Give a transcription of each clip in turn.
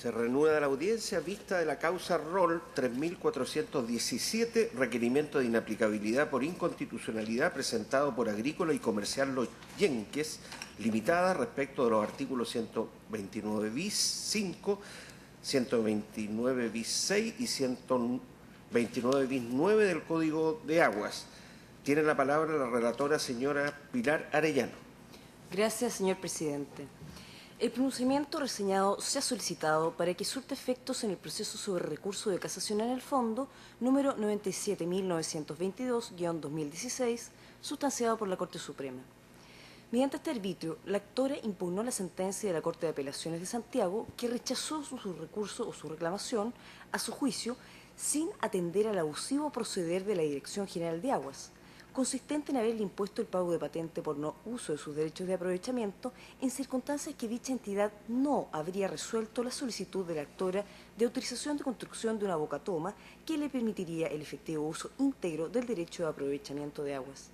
Se reanuda la audiencia vista de la causa Rol 3417, requerimiento de inaplicabilidad por inconstitucionalidad presentado por Agrícola y Comercial Los Yenques Limitada respecto de los artículos 129 bis 5, 129 bis 6 y 129 bis 9 del Código de Aguas. Tiene la palabra la relatora señora Pilar Arellano. Gracias, señor presidente. El pronunciamiento reseñado se ha solicitado para que surta efectos en el proceso sobre recurso de casación en el fondo número 97.922-2016, sustanciado por la Corte Suprema. Mediante este arbitrio, la actora impugnó la sentencia de la Corte de Apelaciones de Santiago, que rechazó su recurso o su reclamación, a su juicio, sin atender al abusivo proceder de la Dirección General de Aguas, consistente en haberle impuesto el pago de patente por no uso de sus derechos de aprovechamiento en circunstancias que dicha entidad no habría resuelto la solicitud de la actora de autorización de construcción de una bocatoma que le permitiría el efectivo uso íntegro del derecho de aprovechamiento de aguas.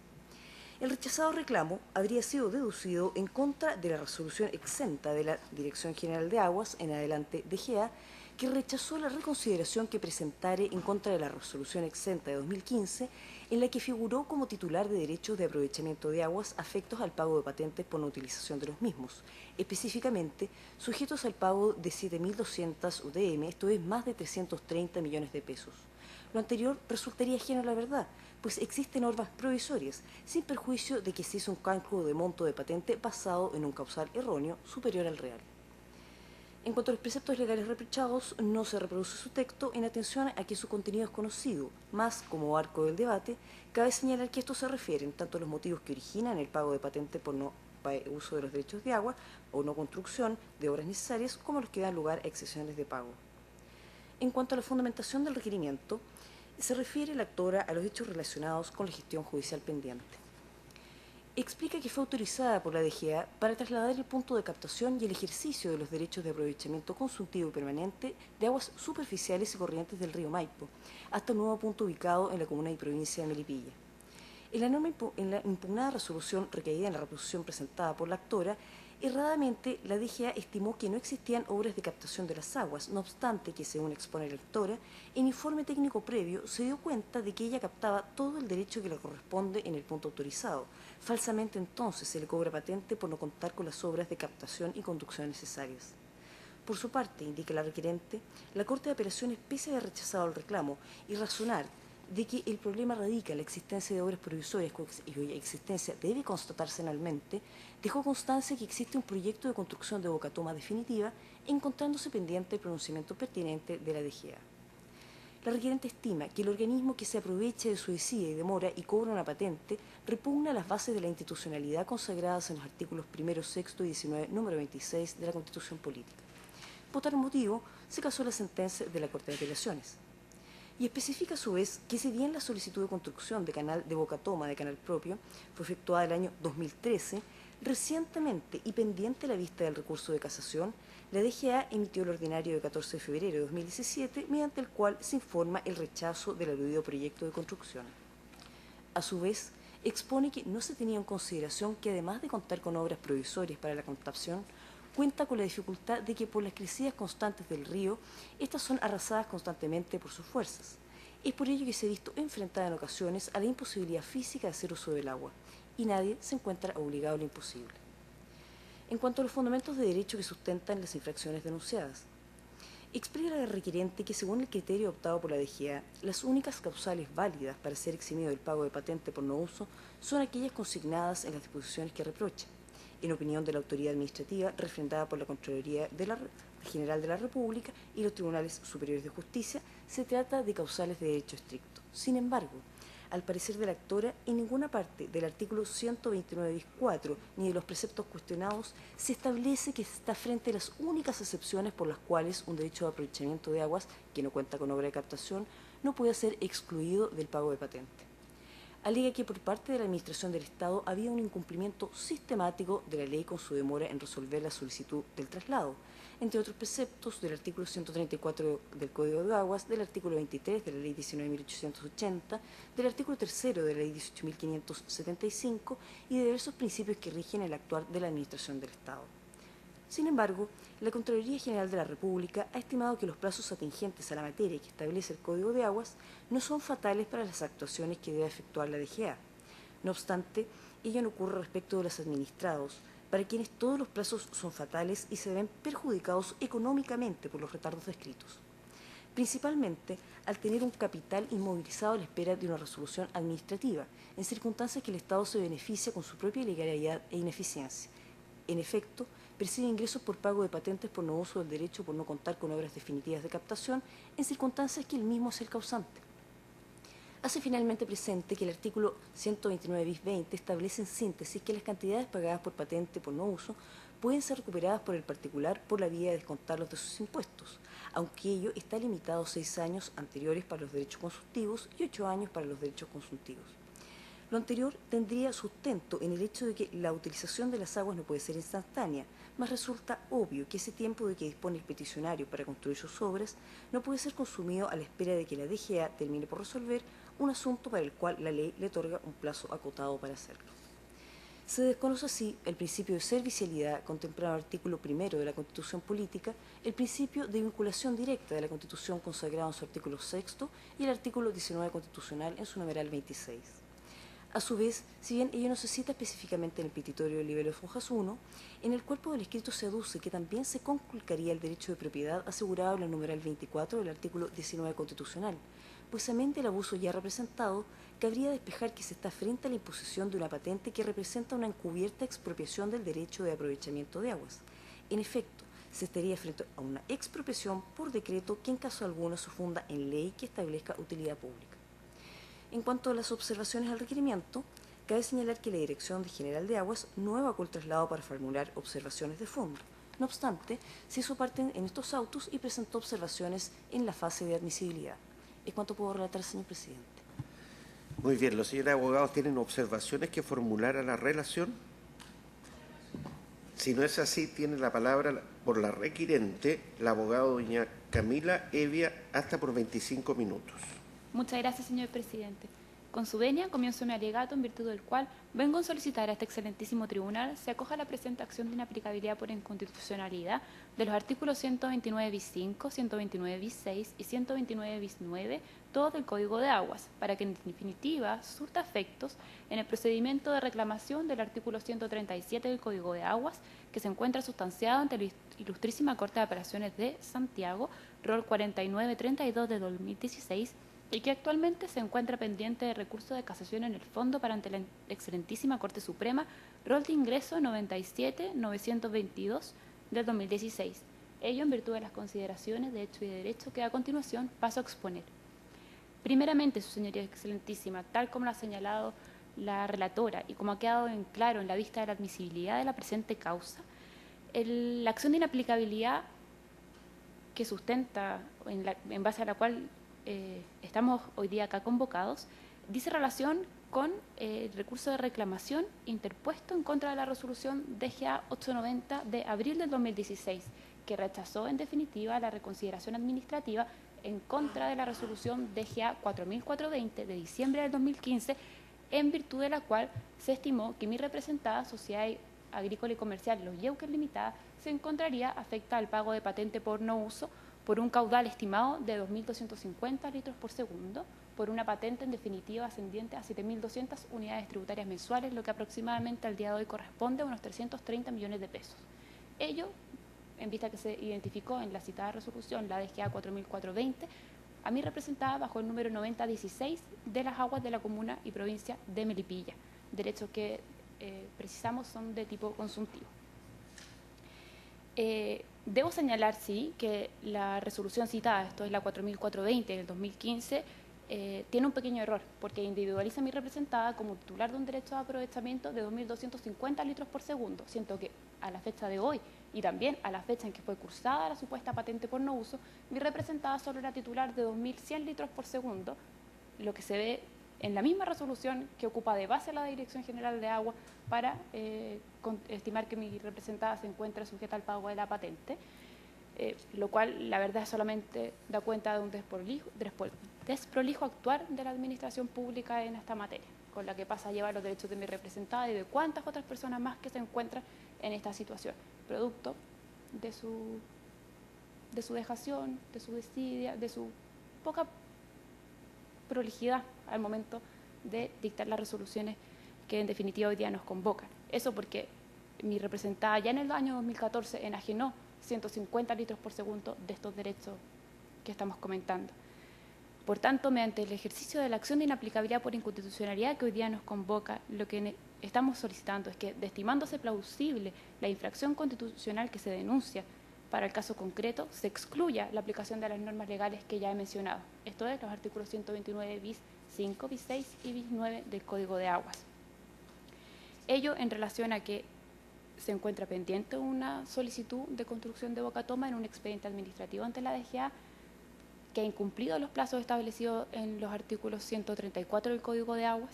El rechazado reclamo habría sido deducido en contra de la resolución exenta de la Dirección General de Aguas, en adelante DGA, que rechazó la reconsideración que presentare en contra de la resolución exenta de 2015, en la que figuró como titular de derechos de aprovechamiento de aguas afectos al pago de patentes por no utilización de los mismos, específicamente sujetos al pago de 7.200 UDM, esto es más de 330 millones de pesos. Lo anterior resultaría ajeno a la verdad, pues existen normas provisorias, sin perjuicio de que se hizo un cálculo de monto de patente basado en un causal erróneo superior al real. En cuanto a los preceptos legales reprochados, no se reproduce su texto en atención a que su contenido es conocido, más como arco del debate, cabe señalar que estos se refieren tanto a los motivos que originan el pago de patente por no uso de los derechos de agua o no construcción de obras necesarias, como a los que dan lugar a excepciones de pago. En cuanto a la fundamentación del requerimiento, se refiere la actora a los hechos relacionados con la gestión judicial pendiente. Explica que fue autorizada por la DGA para trasladar el punto de captación y el ejercicio de los derechos de aprovechamiento consultivo y permanente de aguas superficiales y corrientes del río Maipo, hasta un nuevo punto ubicado en la comuna y provincia de Melipilla. En la impugnada resolución recaída en la reposición presentada por la actora, erradamente la DGA estimó que no existían obras de captación de las aguas, no obstante que, según expone la actora, en informe técnico previo se dio cuenta de que ella captaba todo el derecho que le corresponde en el punto autorizado. Falsamente entonces se le cobra patente por no contar con las obras de captación y conducción necesarias. Por su parte, indica la requerente, la Corte de Apelaciones, pese a haber rechazado el reclamo y razonar de que el problema radica en la existencia de obras provisorias y cuya existencia debe constatarse anualmente, dejó constancia que existe un proyecto de construcción de bocatoma definitiva, encontrándose pendiente el pronunciamiento pertinente de la DGA. La requerente estima que el organismo que se aprovecha de su desidia y demora y cobra una patente repugna las bases de la institucionalidad consagradas en los artículos 1, 6 y 19, número 26 de la Constitución Política. Por tal motivo, se casó la sentencia de la Corte de Apelaciones. Y especifica a su vez que si bien la solicitud de construcción de bocatoma de canal propio fue efectuada el año 2013, recientemente y pendiente la vista del recurso de casación, la DGA emitió el ordinario de 14 de febrero de 2017, mediante el cual se informa el rechazo del aludido proyecto de construcción. A su vez, expone que no se tenía en consideración que, además de contar con obras provisorias para la captación, cuenta con la dificultad de que por las crecidas constantes del río, estas son arrasadas constantemente por sus fuerzas. Es por ello que se ha visto enfrentada en ocasiones a la imposibilidad física de hacer uso del agua, y nadie se encuentra obligado a lo imposible. En cuanto a los fundamentos de derecho que sustentan las infracciones denunciadas, explica la requerente que, según el criterio optado por la DGA, las únicas causales válidas para ser eximido del pago de patente por no uso son aquellas consignadas en las disposiciones que reprocha. En opinión de la autoridad administrativa, refrendada por la Contraloría General de la República y los Tribunales Superiores de Justicia, se trata de causales de derecho estricto. Sin embargo, al parecer de la actora, en ninguna parte del artículo 129 bis 4 ni de los preceptos cuestionados se establece que está frente a las únicas excepciones por las cuales un derecho de aprovechamiento de aguas, que no cuenta con obra de captación, no puede ser excluido del pago de patente. Alega que por parte de la Administración del Estado había un incumplimiento sistemático de la ley con su demora en resolver la solicitud del traslado, entre otros preceptos del artículo 134 del Código de Aguas, del artículo 23 de la Ley 19.880, del artículo 3 de la Ley 18.575 y de diversos principios que rigen el actuar de la Administración del Estado. Sin embargo, la Contraloría General de la República ha estimado que los plazos atingentes a la materia que establece el Código de Aguas no son fatales para las actuaciones que debe efectuar la DGA. No obstante, ello no ocurre respecto de los administrados, para quienes todos los plazos son fatales y se ven perjudicados económicamente por los retardos descritos. Principalmente al tener un capital inmovilizado a la espera de una resolución administrativa, en circunstancias que el Estado se beneficia con su propia ilegalidad e ineficiencia. En efecto, percibe ingresos por pago de patentes por no uso del derecho por no contar con obras definitivas de captación, en circunstancias que él mismo es el causante. Hace finalmente presente que el artículo 129 bis 20 establece en síntesis que las cantidades pagadas por patente por no uso pueden ser recuperadas por el particular por la vía de descontarlos de sus impuestos, aunque ello está limitado a 6 años anteriores para los derechos consultivos y 8 años para los derechos consultivos. Lo anterior tendría sustento en el hecho de que la utilización de las aguas no puede ser instantánea, mas resulta obvio que ese tiempo de que dispone el peticionario para construir sus obras no puede ser consumido a la espera de que la DGA termine por resolver un asunto para el cual la ley le otorga un plazo acotado para hacerlo. Se desconoce así el principio de servicialidad contemplado en el artículo 1 de la Constitución Política, el principio de vinculación directa de la Constitución consagrado en su artículo 6 y el artículo 19 constitucional en su numeral 26. A su vez, si bien ello no se cita específicamente en el petitorio del libelo Fojas 1, en el cuerpo del escrito se aduce que también se conculcaría el derecho de propiedad asegurado en el numeral 24 del artículo 19 constitucional, pues amén del abuso ya representado, cabría despejar que se está frente a la imposición de una patente que representa una encubierta expropiación del derecho de aprovechamiento de aguas. En efecto, se estaría frente a una expropiación por decreto que en caso alguno se funda en ley que establezca utilidad pública. En cuanto a las observaciones al requerimiento, cabe señalar que la Dirección General de Aguas no evacuó el traslado para formular observaciones de fondo. No obstante, se hizo parte en estos autos y presentó observaciones en la fase de admisibilidad. Es cuanto puedo relatar, señor presidente. Muy bien, los señores abogados tienen observaciones que formular a la relación. Si no es así, tiene la palabra por la requirente la abogada doña Camila Evia hasta por 25 minutos. Muchas gracias, señor presidente. Con su venia, comienzo mi alegato en virtud del cual vengo a solicitar a este excelentísimo tribunal se acoja a la presente acción de inaplicabilidad por inconstitucionalidad de los artículos 129 bis 5, 129 bis 6 y 129 bis 9, todos del Código de Aguas, para que en definitiva surta efectos en el procedimiento de reclamación del artículo 137 del Código de Aguas, que se encuentra sustanciado ante la Ilustrísima Corte de Apelaciones de Santiago, rol 4932 de 2016, y que actualmente se encuentra pendiente de recurso de casación en el fondo para ante la excelentísima Corte Suprema, rol de ingreso 97-922 del 2016. Ello en virtud de las consideraciones de hecho y de derecho que a continuación paso a exponer. Primeramente, su señoría excelentísima, tal como lo ha señalado la relatora y como ha quedado en claro en la vista de la admisibilidad de la presente causa, la acción de inaplicabilidad que sustenta, en base a la cual estamos hoy día acá convocados, dice relación con el recurso de reclamación interpuesto en contra de la resolución DGA 890 de abril del 2016, que rechazó en definitiva la reconsideración administrativa en contra de la resolución DGA 4420 de diciembre del 2015, en virtud de la cual se estimó que mi representada Sociedad Agrícola y Comercial Los Yeuques Limitada se encontraría afectada al pago de patente por no uso por un caudal estimado de 2.250 litros por segundo, por una patente en definitiva ascendiente a 7.200 unidades tributarias mensuales, lo que aproximadamente al día de hoy corresponde a unos 330 millones de pesos. Ello, en vista que se identificó en la citada resolución, la DGA 4420, a mí representada bajo el número 9016 de las aguas de la comuna y provincia de Melipilla, derechos que precisamos son de tipo consultivo. Debo señalar, sí, que la resolución citada, esto es la 4420 del 2015, tiene un pequeño error, porque individualiza a mi representada como titular de un derecho de aprovechamiento de 2.250 litros por segundo, siento que a la fecha de hoy y también a la fecha en que fue cursada la supuesta patente por no uso, mi representada solo era titular de 2.100 litros por segundo, lo que se ve en la misma resolución que ocupa de base la Dirección General de Agua para estimar que mi representada se encuentra sujeta al pago de la patente, lo cual la verdad solamente da cuenta de un desprolijo actuar de la administración pública en esta materia, con la que pasa a llevar los derechos de mi representada y de cuántas otras personas más que se encuentran en esta situación, producto de su dejación, de su desidia, de su poca prolijidad al momento de dictar las resoluciones que en definitiva hoy día nos convocan. Eso porque mi representada ya en el año 2014 enajenó 150 litros por segundo de estos derechos que estamos comentando. Por tanto, mediante el ejercicio de la acción de inaplicabilidad por inconstitucionalidad que hoy día nos convoca, lo que estamos solicitando es que, estimándose plausible la infracción constitucional que se denuncia para el caso concreto, se excluya la aplicación de las normas legales que ya he mencionado. Esto es, los artículos 129 bis 5, bis 6 y bis 9 del Código de Aguas. Ello en relación a que se encuentra pendiente una solicitud de construcción de boca toma en un expediente administrativo ante la DGA que ha incumplido los plazos establecidos en los artículos 134 del Código de Aguas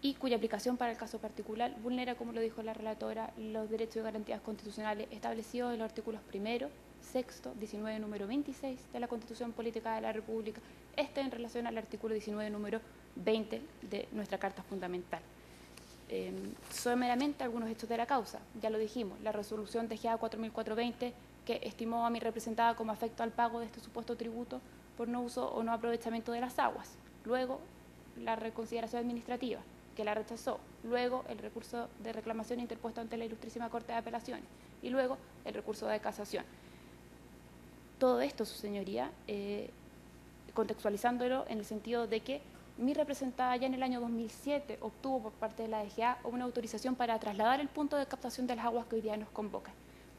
y cuya aplicación para el caso particular vulnera, como lo dijo la relatora, los derechos y garantías constitucionales establecidos en los artículos 1º, 6º, 19, número 26 de la Constitución Política de la República, en relación al artículo 19, número 20 de nuestra Carta Fundamental. Son meramente algunos hechos de la causa, ya lo dijimos, la resolución DGA 4420 que estimó a mi representada como afecto al pago de este supuesto tributo por no uso o no aprovechamiento de las aguas, luego la reconsideración administrativa, que la rechazó, luego el recurso de reclamación interpuesto ante la Ilustrísima Corte de Apelaciones y luego el recurso de casación. Todo esto, su señoría, contextualizándolo en el sentido de que mi representada ya en el año 2007 obtuvo por parte de la DGA una autorización para trasladar el punto de captación de las aguas que hoy día nos convoca.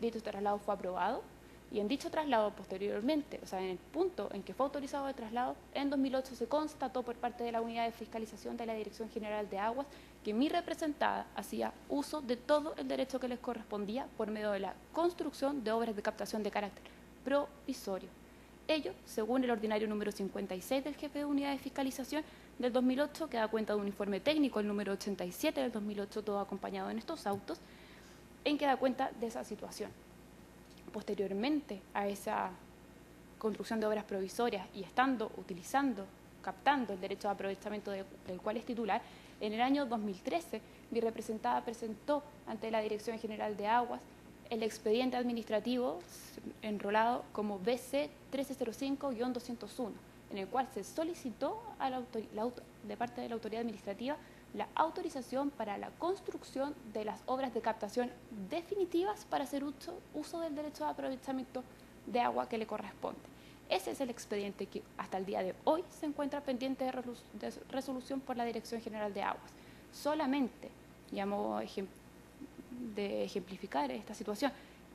Dicho traslado fue aprobado y en dicho traslado posteriormente, o sea, en el punto en que fue autorizado el traslado, en 2008 se constató por parte de la Unidad de Fiscalización de la Dirección General de Aguas que mi representada hacía uso de todo el derecho que les correspondía por medio de la construcción de obras de captación de carácter provisorio. Ello, según el ordinario número 56 del jefe de Unidad de Fiscalización del 2008, que da cuenta de un informe técnico, el número 87 del 2008, todo acompañado en estos autos, en que da cuenta de esa situación. Posteriormente a esa construcción de obras provisorias y captando el derecho de aprovechamiento del cual es titular, en el año 2013 mi representada presentó ante la Dirección General de Aguas el expediente administrativo enrolado como BC 1305-201, en el cual se solicitó de parte de la autoridad administrativa la autorización para la construcción de las obras de captación definitivas para hacer uso del derecho de aprovechamiento de agua que le corresponde. Ese es el expediente que hasta el día de hoy se encuentra pendiente de resolución por la Dirección General de Aguas. Solamente, y a modo de ejemplificar esta situación,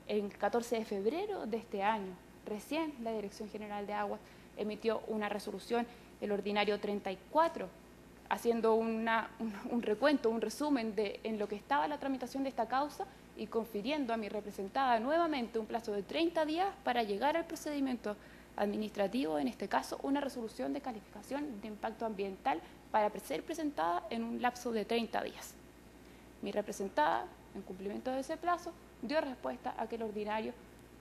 el 14 de febrero de este año, recién la Dirección General de Aguas emitió una resolución, el ordinario 34, haciendo un recuento, un resumen en lo que estaba la tramitación de esta causa y confiriendo a mi representada nuevamente un plazo de 30 días para llegar al procedimiento administrativo, en este caso una resolución de calificación de impacto ambiental para ser presentada en un lapso de 30 días. Mi representada, en cumplimiento de ese plazo, dio respuesta a aquel ordinario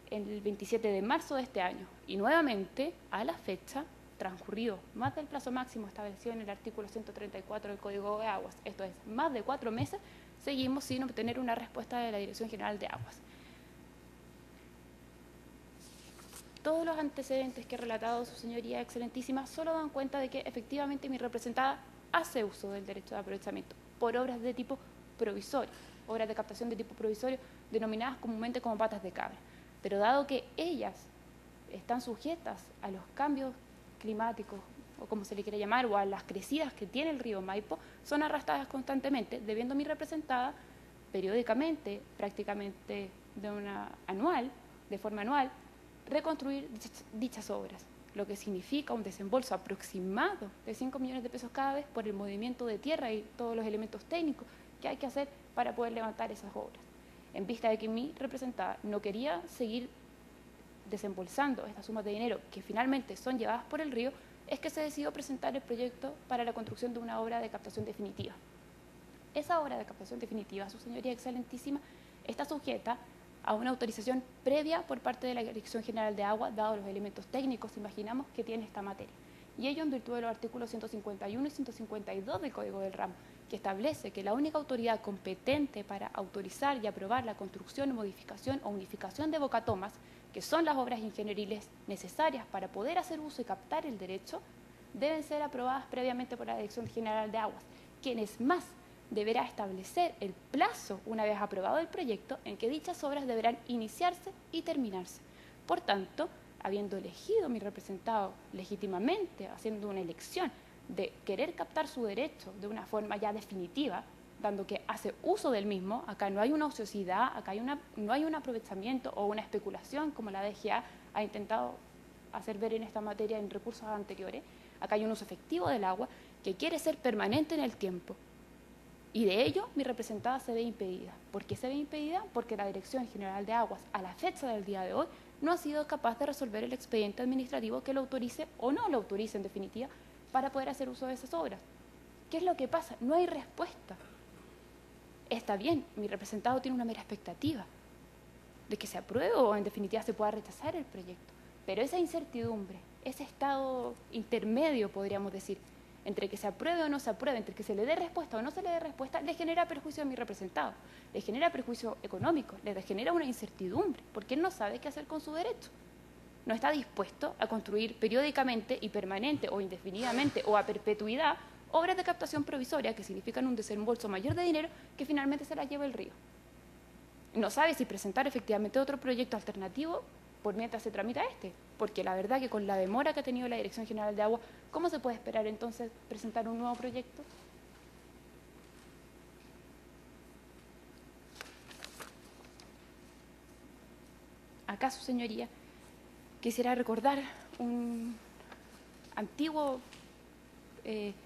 el 27 de marzo de este año y nuevamente a la fecha, transcurrido más del plazo máximo establecido en el artículo 134 del Código de Aguas, esto es, más de 4 meses, seguimos sin obtener una respuesta de la Dirección General de Aguas. Todos los antecedentes que he relatado, su señoría excelentísima, solo dan cuenta de que efectivamente mi representada hace uso del derecho de aprovechamiento por obras de tipo provisorio, obras de captación de tipo provisorio denominadas comúnmente como patas de cabra. Pero dado que ellas están sujetas a los cambios climáticos, o como se le quiere llamar, o a las crecidas que tiene el río Maipo, son arrastradas constantemente, debiendo mi representada periódicamente, prácticamente de forma anual, reconstruir dichas obras, lo que significa un desembolso aproximado de 5 millones de pesos cada vez por el movimiento de tierra y todos los elementos técnicos que hay que hacer para poder levantar esas obras. En vista de que mi representada no quería seguir desembolsando estas sumas de dinero que finalmente son llevadas por el río, es que se decidió presentar el proyecto para la construcción de una obra de captación definitiva. Esa obra de captación definitiva, su señoría excelentísima, está sujeta a una autorización previa por parte de la Dirección General de Agua, dado los elementos técnicos, imaginamos, que tiene esta materia. y ello en virtud de los artículos 151 y 152 del Código del Ramo, que establece que la única autoridad competente para autorizar y aprobar la construcción, modificación o unificación de bocatomas, que son las obras ingenieriles necesarias para poder hacer uso y captar el derecho, deben ser aprobadas previamente por la Dirección General de Aguas, quienes más deberá establecer el plazo, una vez aprobado el proyecto, en que dichas obras deberán iniciarse y terminarse. Por tanto, habiendo elegido mi representado legítimamente, haciendo una elección de querer captar su derecho de una forma ya definitiva, dando que hace uso del mismo, acá no hay una ociosidad, acá no hay un aprovechamiento o una especulación como la DGA ha intentado hacer ver en esta materia en recursos anteriores, acá hay un uso efectivo del agua que quiere ser permanente en el tiempo. Y de ello mi representada se ve impedida. ¿Por qué se ve impedida? Porque la Dirección General de Aguas, a la fecha del día de hoy, no ha sido capaz de resolver el expediente administrativo que lo autorice o no lo autorice en definitiva para poder hacer uso de esas obras. ¿Qué es lo que pasa? No hay respuesta. Está bien, mi representado tiene una mera expectativa de que se apruebe o en definitiva se pueda rechazar el proyecto. Pero esa incertidumbre, ese estado intermedio, podríamos decir, entre que se apruebe o no se apruebe, entre que se le dé respuesta o no se le dé respuesta, le genera perjuicio a mi representado, le genera perjuicio económico, le genera una incertidumbre, porque él no sabe qué hacer con su derecho. No está dispuesto a construir periódicamente y permanente o indefinidamente o a perpetuidad obras de captación provisoria que significan un desembolso mayor de dinero que finalmente se las lleva el río. No sabe si presentar efectivamente otro proyecto alternativo por mientras se tramita este, porque la verdad que con la demora que ha tenido la Dirección General de Agua, ¿cómo se puede esperar entonces presentar un nuevo proyecto? ¿Acaso, señoría, quisiera recordar un antiguo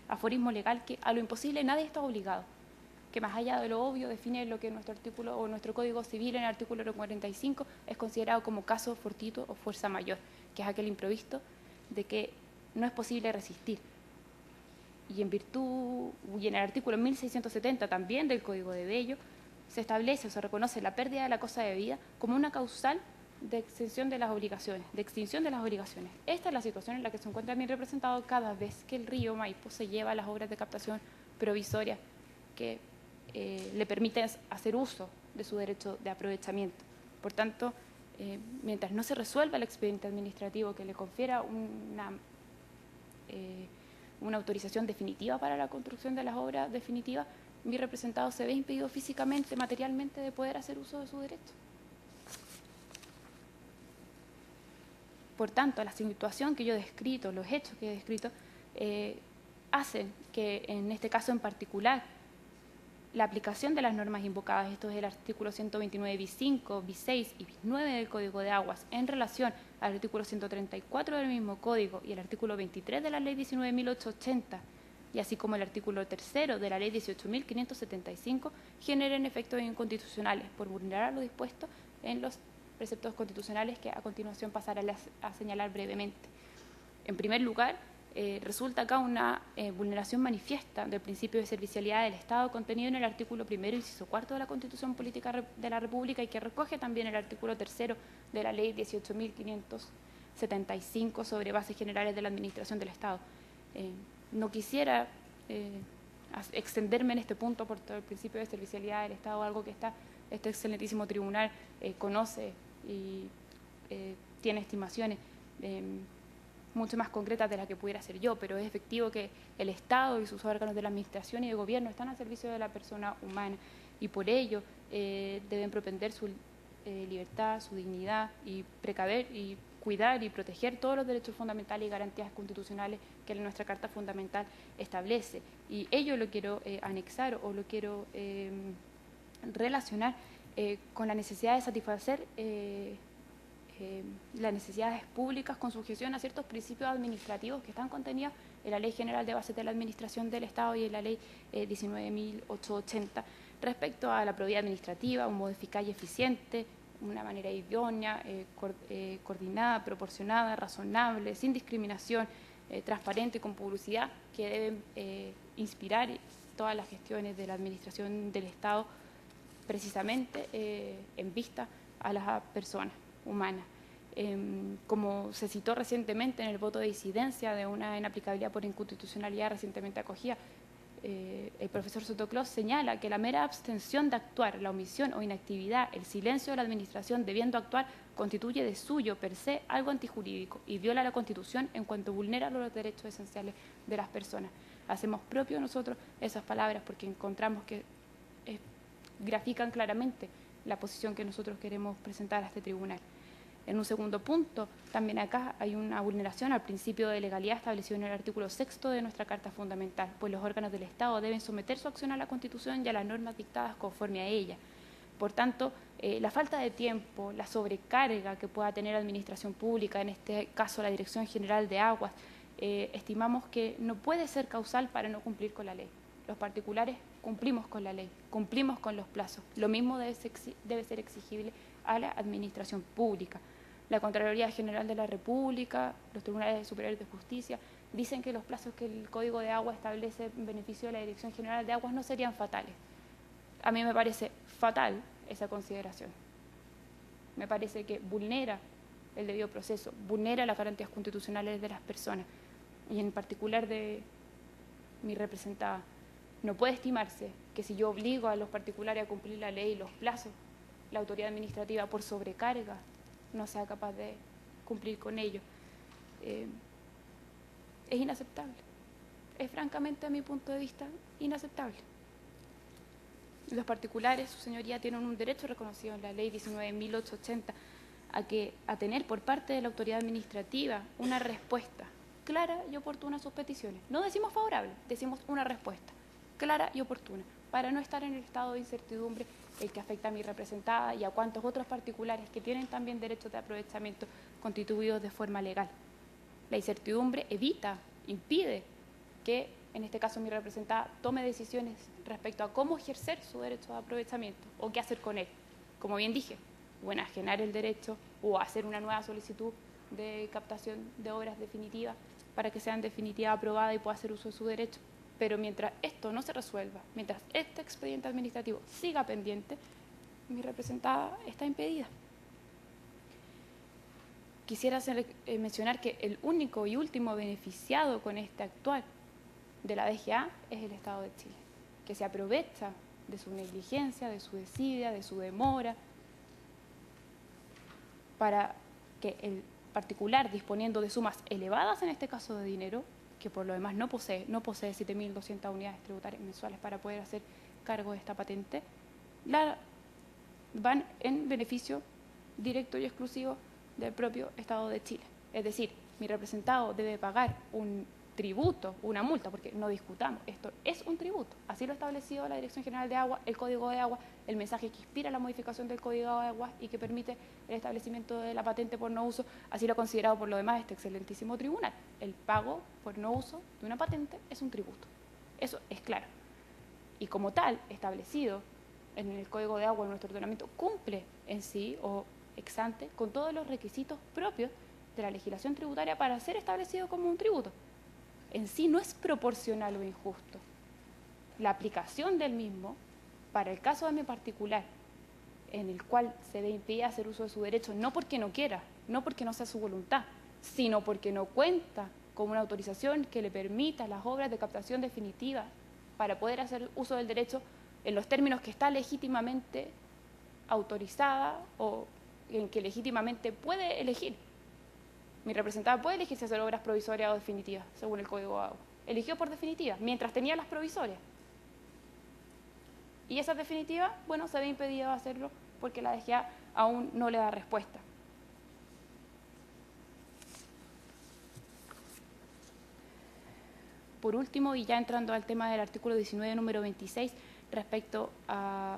aforismo legal que a lo imposible nadie está obligado, que más allá de lo obvio define lo que nuestro artículo o nuestro Código Civil en el artículo 45 es considerado como caso fortuito o fuerza mayor, que es aquel imprevisto de que no es posible resistir. Y en virtud, y en el artículo 1670 también del Código de Bello, se establece o se reconoce la pérdida de la cosa de vida como una causal de extinción de las obligaciones, Esta es la situación en la que se encuentra mi representado cada vez que el río Maipo se lleva las obras de captación provisoria que le permiten hacer uso de su derecho de aprovechamiento. Por tanto, mientras no se resuelva el expediente administrativo que le confiera una autorización definitiva para la construcción de las obras definitivas, mi representado se ve impedido físicamente, materialmente, de poder hacer uso de su derecho. Por tanto, la situación que yo he descrito, los hechos que he descrito, hacen que en este caso en particular la aplicación de las normas invocadas, esto es el artículo 129 bis 5, bis 6 y bis 9 del Código de Aguas, en relación al artículo 134 del mismo Código y el artículo 23 de la Ley 19.880, y así como el artículo 3 de la Ley 18.575, generen efectos inconstitucionales por vulnerar lo dispuesto en los preceptos constitucionales que a continuación pasaré a señalar brevemente. En primer lugar, resulta acá una vulneración manifiesta del principio de servicialidad del Estado contenido en el artículo 1, inciso 4 de la Constitución Política de la República y que recoge también el artículo 3 de la Ley 18.575 sobre bases generales de la administración del Estado. No quisiera extenderme en este punto por todo el principio de servicialidad del Estado, algo que este excelentísimo tribunal conoce y tiene estimaciones mucho más concretas de las que pudiera ser yo, pero es efectivo que el Estado y sus órganos de la administración y de gobierno están al servicio de la persona humana y por ello deben propender su libertad, su dignidad y precaver y cuidar y proteger todos los derechos fundamentales y garantías constitucionales que nuestra Carta Fundamental establece. Y ello lo quiero anexar o lo quiero relacionar con la necesidad de satisfacer las necesidades públicas con sujeción a ciertos principios administrativos que están contenidos en la Ley General de Bases de la Administración del Estado y en la Ley 19.880 respecto a la probidad administrativa, un modo eficaz y eficiente, una manera idónea, coordinada, proporcionada, razonable, sin discriminación, transparente, con publicidad, que deben inspirar todas las gestiones de la Administración del Estado precisamente en vista a las personas humanas. como se citó recientemente en el voto de disidencia de una inaplicabilidad por inconstitucionalidad recientemente acogida, el profesor Sotoclós señala que la mera abstención de actuar, la omisión o inactividad, el silencio de la administración debiendo actuar, constituye de suyo per se algo antijurídico y viola la Constitución en cuanto vulnera los derechos esenciales de las personas. Hacemos propio nosotros esas palabras porque encontramos que grafican claramente la posición que nosotros queremos presentar a este tribunal. En un segundo punto, también acá hay una vulneración al principio de legalidad establecido en el artículo 6 de nuestra Carta Fundamental, pues los órganos del Estado deben someter su acción a la Constitución y a las normas dictadas conforme a ella. Por tanto, la falta de tiempo, la sobrecarga que pueda tener la administración pública, en este caso la Dirección General de Aguas, estimamos que no puede ser causal para no cumplir con la ley. Los particulares cumplimos con la ley, cumplimos con los plazos. Lo mismo debe ser exigible a la administración pública. La Contraloría General de la República, los Tribunales Superiores de Justicia, dicen que los plazos que el Código de Agua establece en beneficio de la Dirección General de Aguas no serían fatales. A mí me parece fatal esa consideración. Me parece que vulnera el debido proceso, vulnera las garantías constitucionales de las personas y en particular de mi representada. No puede estimarse que si yo obligo a los particulares a cumplir la ley y los plazos, la autoridad administrativa por sobrecarga no sea capaz de cumplir con ello. Es inaceptable. Es francamente, a mi punto de vista, inaceptable. Los particulares, su señoría, tienen un derecho reconocido en la ley 19.880 a tener por parte de la autoridad administrativa una respuesta clara y oportuna a sus peticiones. No decimos favorable, decimos una respuesta clara y oportuna, para no estar en el estado de incertidumbre el que afecta a mi representada y a cuantos otros particulares que tienen también derechos de aprovechamiento constituidos de forma legal. La incertidumbre impide que, en este caso, mi representada tome decisiones respecto a cómo ejercer su derecho de aprovechamiento o qué hacer con él. Como bien dije, o enajenar el derecho o hacer una nueva solicitud de captación de obras definitivas para que sean definitivamente aprobadas y pueda hacer uso de su derecho. Pero mientras esto no se resuelva, mientras este expediente administrativo siga pendiente, mi representada está impedida. Quisiera mencionar que el único y último beneficiado con este actuar de la DGA es el Estado de Chile, que se aprovecha de su negligencia, de su desidia, de su demora, para que el particular, disponiendo de sumas elevadas, en este caso de dinero, que por lo demás no posee 7.200 unidades tributarias mensuales para poder hacer cargo de esta patente, van en beneficio directo y exclusivo del propio Estado de Chile. Es decir, mi representado debe pagar un tributo, una multa, porque no discutamos, esto es un tributo. Así lo ha establecido la Dirección General de Agua, el Código de Agua, el mensaje que inspira la modificación del Código de Agua y que permite el establecimiento de la patente por no uso, así lo ha considerado por lo demás este excelentísimo tribunal. El pago por no uso de una patente es un tributo. Eso es claro. Y como tal, establecido en el Código de Agua, en nuestro ordenamiento, cumple en sí o ex ante con todos los requisitos propios de la legislación tributaria para ser establecido como un tributo. En sí no es proporcional o injusto. La aplicación del mismo, para el caso de mi particular, en el cual se ve impedida hacer uso de su derecho, no porque no quiera, no porque no sea su voluntad, sino porque no cuenta con una autorización que le permita las obras de captación definitiva para poder hacer uso del derecho en los términos que está legítimamente autorizada o en que legítimamente puede elegir. Mi representada puede elegir si hacer obras provisorias o definitivas, según el Código de Agua. Eligió por definitivas, mientras tenía las provisorias. Y esas definitivas, bueno, se ve impedido hacerlo porque la DGA aún no le da respuesta. Por último, y ya entrando al tema del artículo 19, número 26, respecto a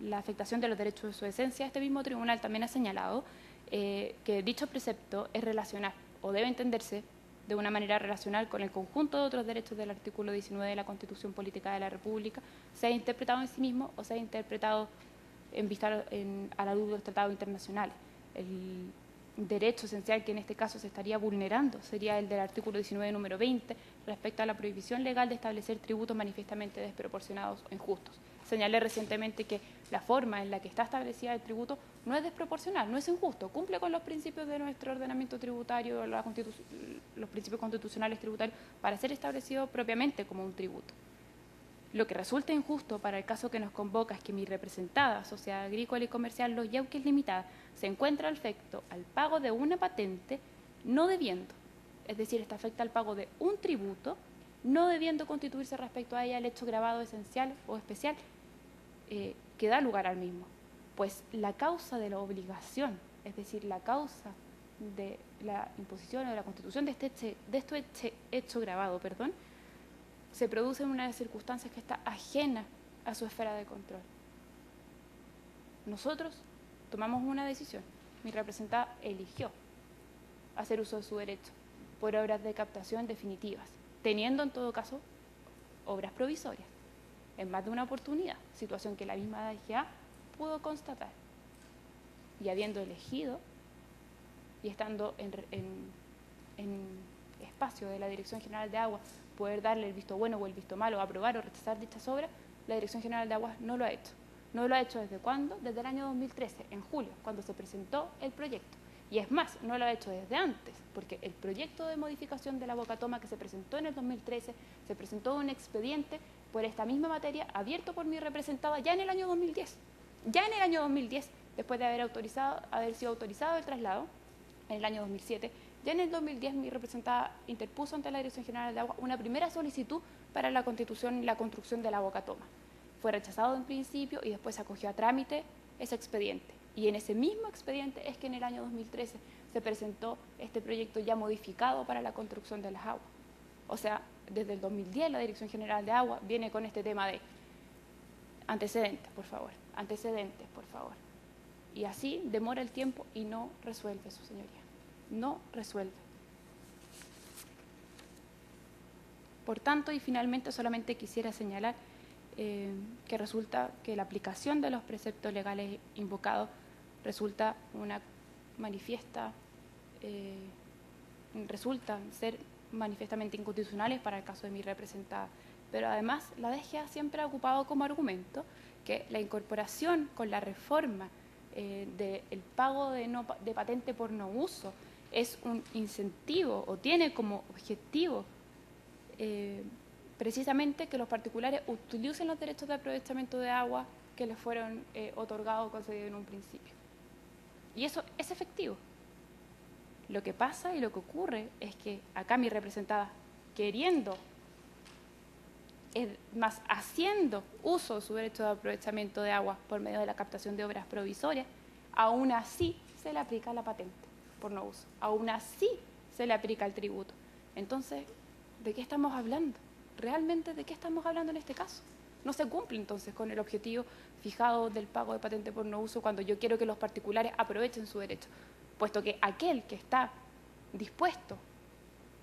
la afectación de los derechos de su esencia, este mismo tribunal también ha señalado que dicho precepto es relacional o debe entenderse de una manera relacional con el conjunto de otros derechos del artículo 19 de la Constitución Política de la República, sea interpretado en sí mismo o sea interpretado en vista a la luz de los tratados internacionales. El derecho esencial que en este caso se estaría vulnerando sería el del artículo 19, número 20, respecto a la prohibición legal de establecer tributos manifiestamente desproporcionados o injustos. Señalé recientemente que la forma en la que está establecida el tributo no es desproporcional, no es injusto, cumple con los principios de nuestro ordenamiento tributario, los principios constitucionales tributarios, para ser establecido propiamente como un tributo. Lo que resulta injusto para el caso que nos convoca es que mi representada Sociedad Agrícola y Comercial Los Yauques Limitada se encuentra afecto al pago de una patente no debiendo, es decir, está afecta al pago de un tributo, no debiendo constituirse respecto a ella el hecho gravado esencial o especial que da lugar al mismo. Pues la causa de la obligación, es decir, la causa de la imposición o de la constitución de este hecho gravado, se produce en una de circunstancias que está ajena a su esfera de control. Nosotros tomamos una decisión, mi representada eligió hacer uso de su derecho por obras de captación definitivas, teniendo en todo caso obras provisorias, en más de una oportunidad, situación que la misma DGA pudo constatar. Y habiendo elegido y estando en espacio de la Dirección General de Aguas poder darle el visto bueno o el visto malo, aprobar o rechazar dichas obras, la Dirección General de Aguas no lo ha hecho. ¿No lo ha hecho desde cuándo? Desde el año 2013, en julio, cuando se presentó el proyecto. Y es más, no lo ha hecho desde antes, porque el proyecto de modificación de la Bocatoma que se presentó en el 2013, se presentó un expediente por esta misma materia abierto por mi representada ya en el año 2010. Ya en el año 2010, después de haber sido autorizado el traslado, en el año 2007, ya en el 2010 mi representada interpuso ante la Dirección General de Agua una primera solicitud para la constitución y la construcción de la Bocatoma. Fue rechazado en principio y después se acogió a trámite ese expediente. Y en ese mismo expediente es que en el año 2013 se presentó este proyecto ya modificado para la construcción de las aguas. O sea, desde el 2010 la Dirección General de Agua viene con este tema de antecedentes, por favor, Y así demora el tiempo y no resuelve, su señoría. No resuelve. Por tanto, y finalmente solamente quisiera señalar que resulta que la aplicación de los preceptos legales invocados resulta resultan ser manifiestamente inconstitucionales para el caso de mi representada. Pero además la DGA siempre ha ocupado como argumento que la incorporación con la reforma del pago de patente por no uso es un incentivo o tiene como objetivo precisamente que los particulares utilicen los derechos de aprovechamiento de agua que les fueron otorgados o concedidos en un principio. Y eso es efectivo. Lo que pasa y lo que ocurre es que acá mi representada, queriendo, haciendo uso de su derecho de aprovechamiento de agua por medio de la captación de obras provisorias, aún así se le aplica la patente por no uso, aún así se le aplica el tributo. Entonces, ¿de qué estamos hablando? ¿Realmente de qué estamos hablando en este caso? No se cumple entonces con el objetivo fijado del pago de patente por no uso cuando yo quiero que los particulares aprovechen su derecho, puesto que aquel que está dispuesto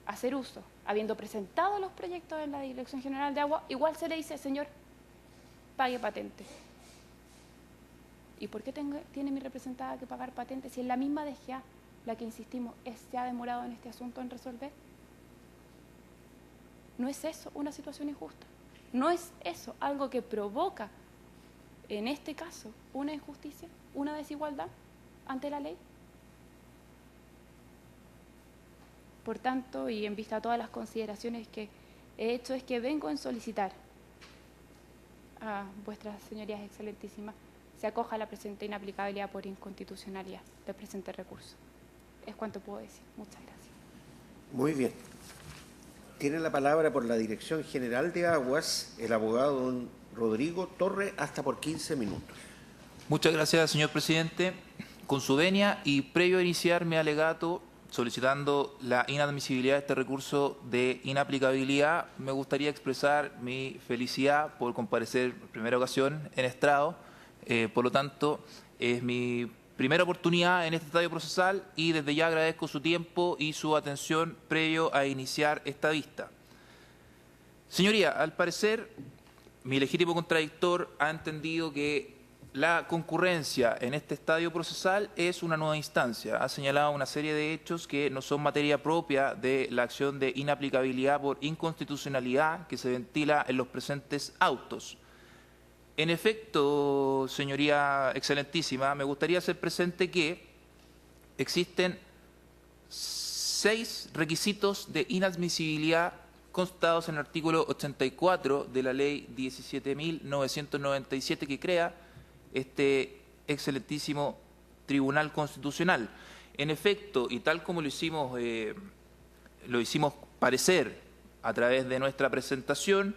a hacer uso, habiendo presentado los proyectos en la Dirección General de Agua, igual se le dice, señor, pague patente. ¿Y por qué tiene mi representada que pagar patente si es la misma DGA la que, insistimos, se ha demorado en este asunto en resolver? ¿No es eso una situación injusta? ¿No es eso algo que provoca, en este caso, una injusticia, una desigualdad ante la ley? Por tanto, y en vista a todas las consideraciones que he hecho, es que vengo en solicitar a vuestras señorías excelentísimas se acoja a la presente inaplicabilidad por inconstitucionalidad del presente recurso. Es cuanto puedo decir. Muchas gracias. Muy bien. Tiene la palabra por la Dirección General de Aguas el abogado don Rodrigo Torre, hasta por 15 minutos. Muchas gracias, señor presidente. Con su venia y previo a iniciar mi alegato solicitando la inadmisibilidad de este recurso de inaplicabilidad, me gustaría expresar mi felicidad por comparecer por primera ocasión en estrado. Por lo tanto, es mi primera oportunidad en este estadio procesal y desde ya agradezco su tiempo y su atención previo a iniciar esta vista. Señoría, al parecer, mi legítimo contradictor ha entendido que la concurrencia en este estadio procesal es una nueva instancia. Ha señalado una serie de hechos que no son materia propia de la acción de inaplicabilidad por inconstitucionalidad que se ventila en los presentes autos. En efecto, señoría excelentísima, me gustaría hacer presente que existen 6 requisitos de inadmisibilidad constados en el artículo 84 de la ley 17.997 que crea este excelentísimo Tribunal Constitucional. En efecto, y tal como lo hicimos parecer a través de nuestra presentación,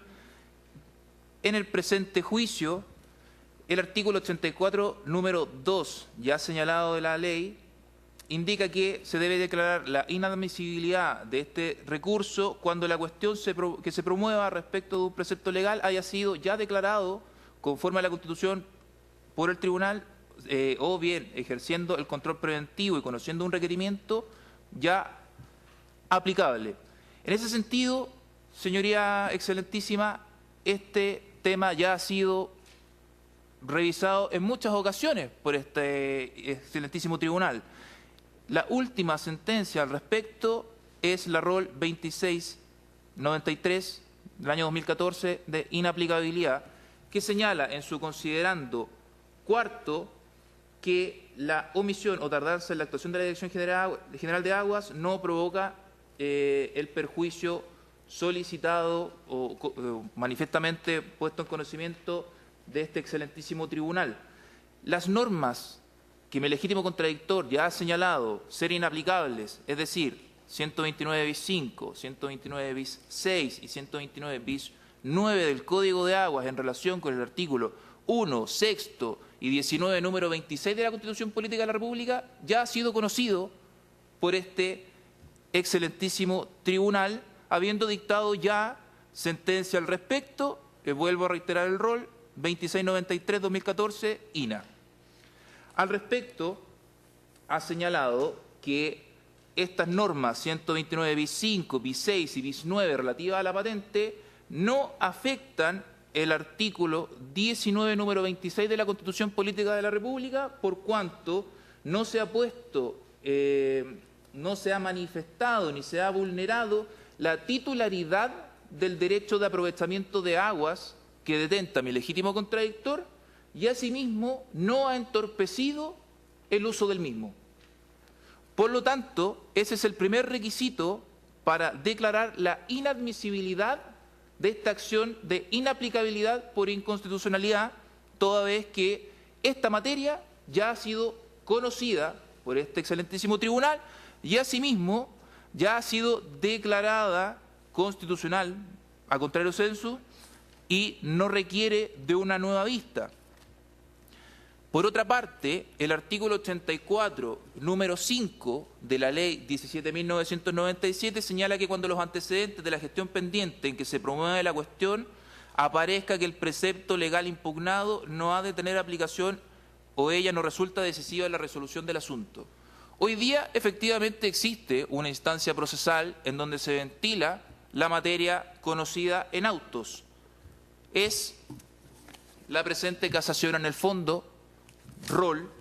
en el presente juicio, el artículo 84, número 2, ya señalado de la ley, indica que se debe declarar la inadmisibilidad de este recurso cuando la cuestión que se promueva respecto de un precepto legal haya sido ya declarado conforme a la Constitución por el tribunal o bien ejerciendo el control preventivo y conociendo un requerimiento ya aplicable. En ese sentido, señoría excelentísima, este tema ya ha sido revisado en muchas ocasiones por este excelentísimo tribunal. La última sentencia al respecto es la ROL 2693 del año 2014 de inaplicabilidad, que señala en su considerando cuarto que la omisión o tardanza en la actuación de la Dirección General de Aguas no provoca el perjuicio solicitado o manifiestamente puesto en conocimiento de este excelentísimo tribunal. Las normas que mi legítimo contradictor ya ha señalado ser inaplicables, es decir, 129 bis 5, 129 bis 6 y 129 bis 9 del Código de Aguas en relación con el artículo 1, sexto y 19, número 26 de la Constitución Política de la República, ya ha sido conocido por este excelentísimo tribunal, habiendo dictado ya sentencia al respecto, vuelvo a reiterar el rol, 2693-2014, INA. Al respecto, ha señalado que estas normas 129 bis 5, bis 6 y bis 9 relativas a la patente no afectan el artículo 19, número 26 de la Constitución Política de la República, por cuanto no se ha puesto, no se ha manifestado ni se ha vulnerado la titularidad del derecho de aprovechamiento de aguas que detenta mi legítimo contradictor y asimismo no ha entorpecido el uso del mismo. Por lo tanto, ese es el primer requisito para declarar la inadmisibilidad de esta acción de inaplicabilidad por inconstitucionalidad, toda vez que esta materia ya ha sido conocida por este excelentísimo tribunal y asimismo ya ha sido declarada constitucional, a contrario censo, y no requiere de una nueva vista. Por otra parte, el artículo 84, número 5 de la ley 17.997 señala que cuando los antecedentes de la gestión pendiente en que se promueve la cuestión aparezca que el precepto legal impugnado no ha de tener aplicación o ella no resulta decisiva en la resolución del asunto. Hoy día, efectivamente, existe una instancia procesal en donde se ventila la materia conocida en autos. Es la presente casación en el fondo, rol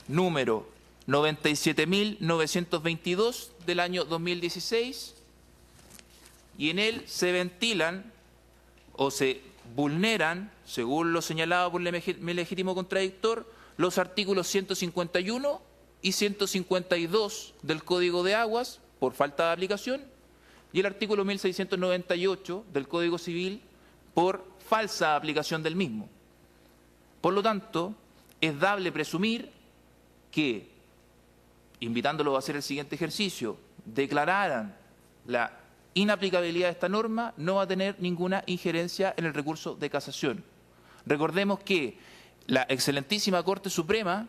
número 97.922 del año 2016, y en él se ventilan o se vulneran, según lo señalado por mi legítimo contradictor, los artículos 151 y 152 del Código de Aguas por falta de aplicación y el artículo 1698 del Código Civil por falsa aplicación del mismo. Por lo tanto, es dable presumir que, invitándolo a hacer el siguiente ejercicio, declararan la inaplicabilidad de esta norma, no va a tener ninguna injerencia en el recurso de casación. Recordemos que la excelentísima Corte Suprema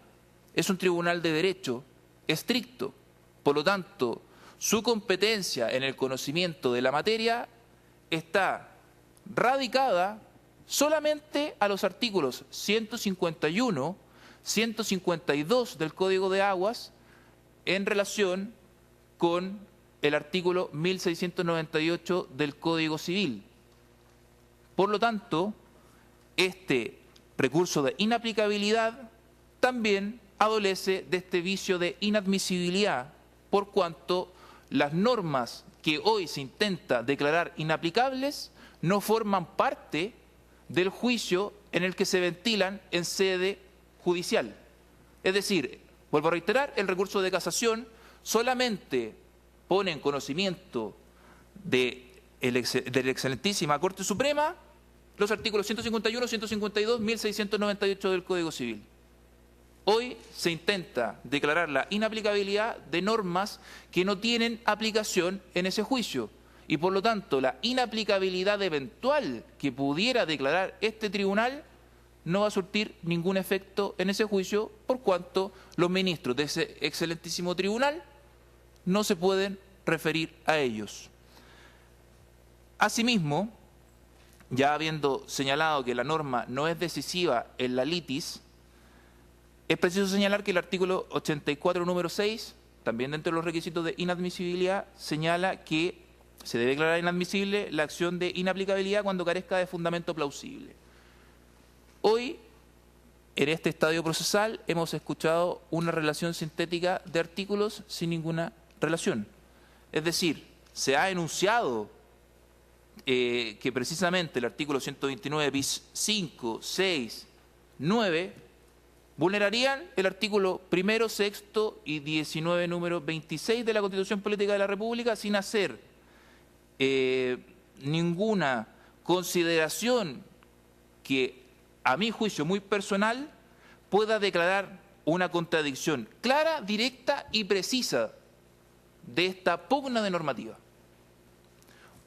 es un tribunal de derecho estricto, por lo tanto, su competencia en el conocimiento de la materia está radicada solamente a los artículos 151, 152 del Código de Aguas en relación con el artículo 1698 del Código Civil. Por lo tanto, este recurso de inaplicabilidad también adolece de este vicio de inadmisibilidad, por cuanto las normas que hoy se intenta declarar inaplicables no forman parte del juicio en el que se ventilan en sede judicial. Es decir, vuelvo a reiterar, el recurso de casación solamente pone en conocimiento de la excelentísima Corte Suprema los artículos 151, 152, 1698 del Código Civil. Hoy se intenta declarar la inaplicabilidad de normas que no tienen aplicación en ese juicio y por lo tanto la inaplicabilidad eventual que pudiera declarar este tribunal no va a surtir ningún efecto en ese juicio por cuanto los ministros de ese excelentísimo tribunal no se pueden referir a ellos. Asimismo, ya habiendo señalado que la norma no es decisiva en la litis, es preciso señalar que el artículo 84, número 6, también dentro de los requisitos de inadmisibilidad, señala que se debe declarar inadmisible la acción de inaplicabilidad cuando carezca de fundamento plausible. Hoy, en este estadio procesal, hemos escuchado una relación sintética de artículos sin ninguna relación. Es decir, se ha enunciado que precisamente el artículo 129 bis 5, 6, 9 vulnerarían el artículo 1, 6 y 19, número 26 de la Constitución Política de la República sin hacer ninguna consideración que, a mi juicio muy personal, pueda declarar una contradicción clara, directa y precisa de esta pugna de normativa.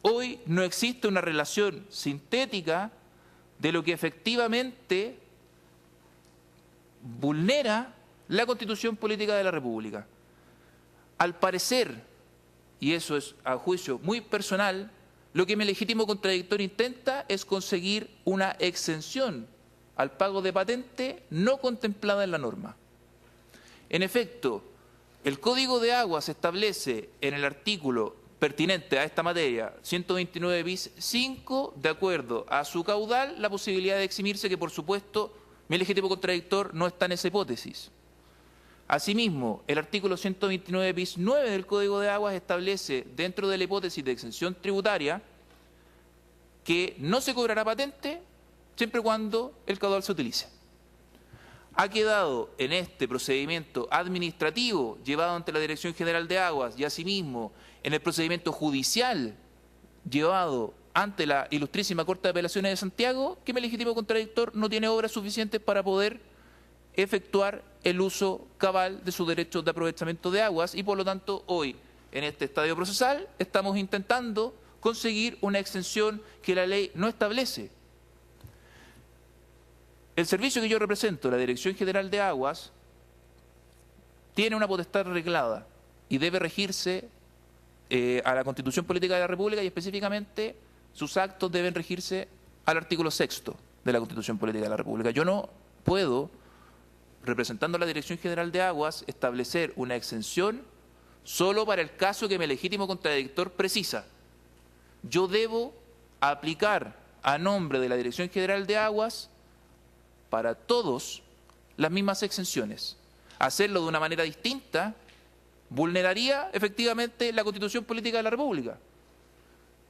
Hoy no existe una relación sintética de lo que efectivamente vulnera la Constitución Política de la República. Al parecer, y eso es a juicio muy personal, lo que mi legítimo contradictor intenta es conseguir una exención al pago de patente no contemplada en la norma. En efecto, el Código de Aguas establece en el artículo pertinente a esta materia, 129 bis 5, de acuerdo a su caudal, la posibilidad de eximirse, que por supuesto mi legítimo contradictor no está en esa hipótesis. Asimismo, el artículo 129 bis 9 del Código de Aguas establece, dentro de la hipótesis de exención tributaria, que no se cobrará patente siempre y cuando el caudal se utilice. Ha quedado en este procedimiento administrativo llevado ante la Dirección General de Aguas y asimismo en el procedimiento judicial llevado ante la Ilustrísima Corte de Apelaciones de Santiago que mi legítimo contradictor no tiene obras suficientes para poder efectuar el uso cabal de su derecho de aprovechamiento de aguas y por lo tanto hoy en este estadio procesal estamos intentando conseguir una exención que la ley no establece. El servicio que yo represento, la Dirección General de Aguas, tiene una potestad reglada y debe regirse a la Constitución Política de la República y específicamente sus actos deben regirse al artículo 6 de la Constitución Política de la República. Yo no puedo, representando a la Dirección General de Aguas, establecer una exención solo para el caso que mi legítimo contradictor precisa. Yo debo aplicar a nombre de la Dirección General de Aguas para todos las mismas exenciones. Hacerlo de una manera distinta vulneraría efectivamente la Constitución Política de la República.